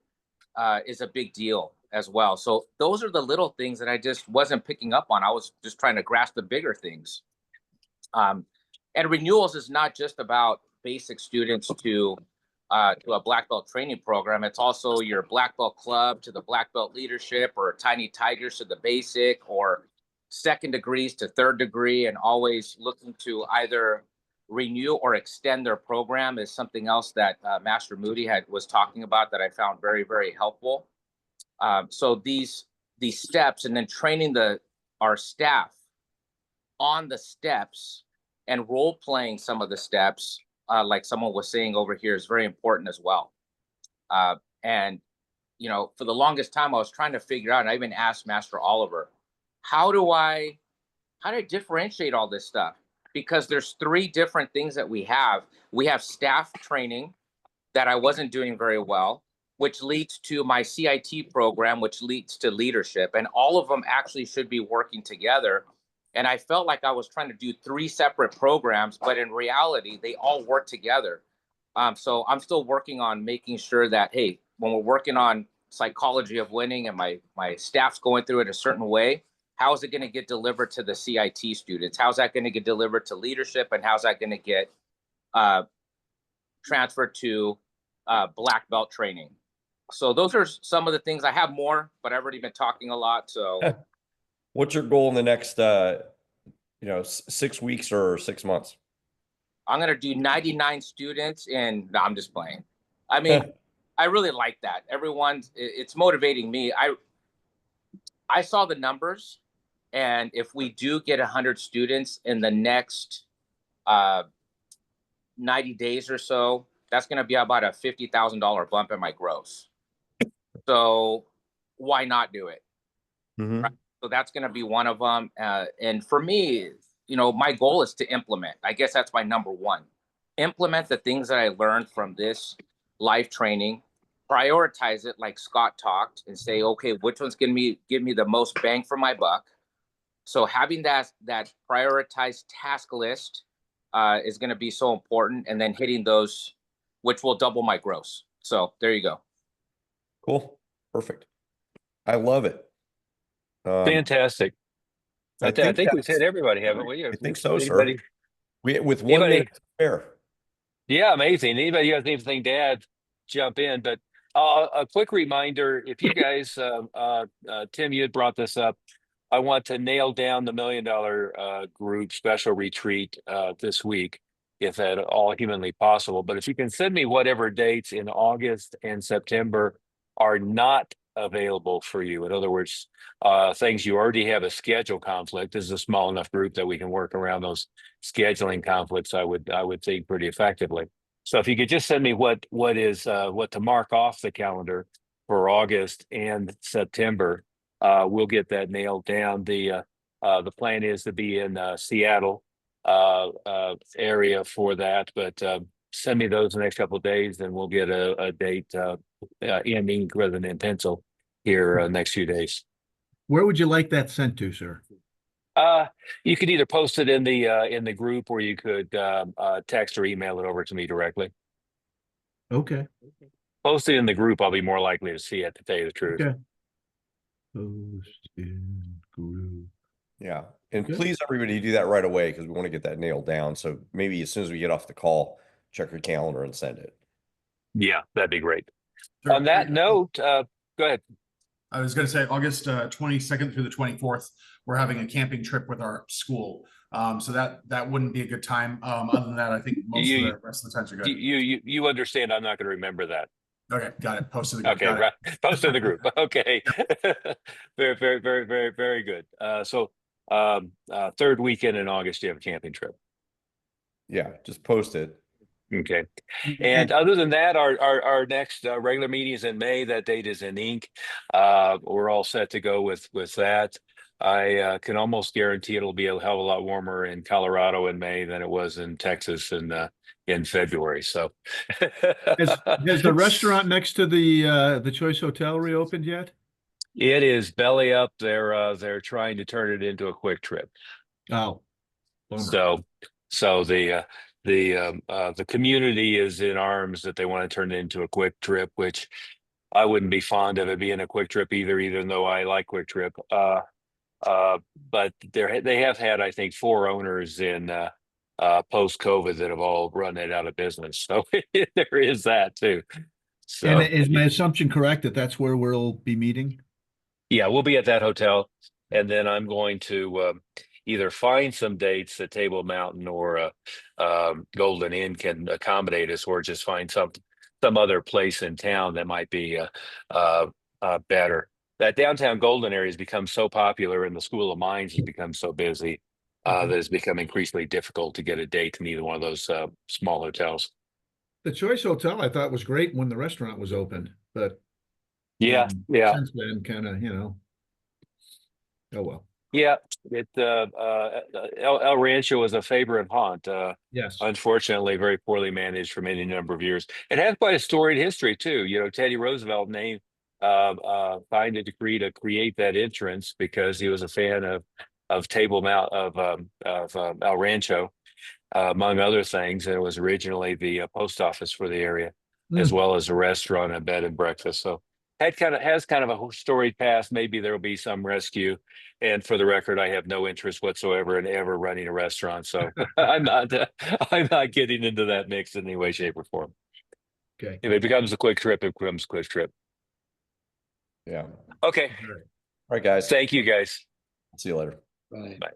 is a big deal as well. So those are the little things that I just wasn't picking up on. I was just trying to grasp the bigger things. And renewals is not just about basic students to a black belt training program. It's also your black belt club to the black belt leadership, or tiny tigers to the basic, or second degrees to third degree, and always looking to either renew or extend their program is something else that Master Moody was talking about that I found very, very helpful. So these steps, and then training our staff on the steps and role playing some of the steps, like someone was saying over here, is very important as well. And for the longest time, I was trying to figure out, and I even asked Master Oliver, how do I differentiate all this stuff? Because there's 3 different things that we have. We have staff training that I wasn't doing very well, which leads to my CIT program, which leads to leadership, and all of them actually should be working together. And I felt like I was trying to do 3 separate programs, but in reality, they all work together. So I'm still working on making sure that, hey, when we're working on psychology of winning and my staff's going through it a certain way, how is it going to get delivered to the CIT students? How's that going to get delivered to leadership? And how's that going to get transferred to black belt training? So those are some of the things. I have more, but I've already been talking a lot. So what's your goal in the next 6 weeks or 6 months? I'm going to do 99 students in, no, I'm just playing. I mean, I really like that. It's motivating me. I saw the numbers, and if we do get 100 students in the next 90 days or so, that's going to be about a $50,000 bump in my gross. So why not do it? Mm-hmm. Right? So that's going to be one of them. And for me, my goal is to implement. I guess that's my number one. Implement the things that I learned from this live training, prioritize it like Scott talked, and say, okay, which one's going to give me the most bang for my buck? So having that prioritized task list is going to be so important, and then hitting those, which will double my gross. So there you go. Cool. Perfect. I love it. Fantastic. I think we've hit everybody, haven't we? I think so, Anybody, sir. With 1 minute to spare. Yeah, amazing. Anybody who has anything to add, jump in. But a quick reminder, if you guys, Tim, you had brought this up, I want to nail down the $1 million group special retreat this week, if at all humanly possible. But if you can send me whatever dates in August and September are not available for you, in other words, things you already have a schedule conflict. This is a small enough group that we can work around those scheduling conflicts, I would think, pretty effectively. So if you could just send me what to mark off the calendar for August and September, we'll get that nailed down. The plan is to be in Seattle area for that, but send me those the next couple of days, and we'll get a date in ink rather than in pencil here next few days. Where would you like that sent to, sir? You could either post it in the group, or you could text or email it over to me directly. Okay. Post it in the group. I'll be more likely to see it, to tell you the truth. Okay. Post in group. Yeah. And Good. please, everybody, do that right away because we want to get that nailed down. So maybe as soon as we get off the call, check your calendar and send it. Yeah, that'd be great. Sure. On that note, go ahead. I was going to say August 22nd through the 24th, we're having a camping trip with our school. So that wouldn't be a good time. Other than that, I think most of the rest of the times are good. You understand I'm not going to remember that. Okay, got it. Post to the group. Okay, right. Post in the group. Okay. Very, very, very, very, very good. So third weekend in August, you have a camping trip. Yeah, just post it. Okay. And other than that, our next regular meeting is in May. That date is in ink. We're all set to go with that. I can almost guarantee it'll be a hell of a lot warmer in Colorado in May than it was in Texas in February. So Has the restaurant next to the Choice Hotel reopened yet? it is belly up. They're trying to turn it into a quick trip. Oh, bummer. So the community is in arms that they want to turn it into a quick trip, which I wouldn't be fond of it being a quick trip either, even though I like quick trip. But they have had, I think, 4 owners in post-COVID that have all run it out of business. So there is that too. So And is my assumption correct that that's where we'll be meeting? yeah, we'll be at that hotel, and then I'm going to either find some dates that Table Mountain or Golden Inn can accommodate us, or just find some other place in town that might be better. That downtown Golden area has become so popular, and the School of Mines has become so busy that it's become increasingly difficult to get a date in either one of those small hotels. The Choice Hotel I thought was great when the restaurant was open, but yeah, since then, kind of, oh well. Yeah, El Rancho was a favorite haunt. Yes. Unfortunately, very poorly managed for many number of years. It has quite a storied history too. Teddy Roosevelt signed a decree to create that entrance because he was a fan of Table Mountain of El Rancho, among other things. And it was originally the post office for the area, as well as a restaurant and bed and breakfast. So has kind of a storied past. Maybe there will be some rescue. And for the record, I have no interest whatsoever in ever running a restaurant. So I'm not getting into that mix in any way, shape, or form. Okay. If it becomes a quick trip, it becomes a quick trip. Yeah. Okay. All right, guys. Thank you, guys. See you later. Bye.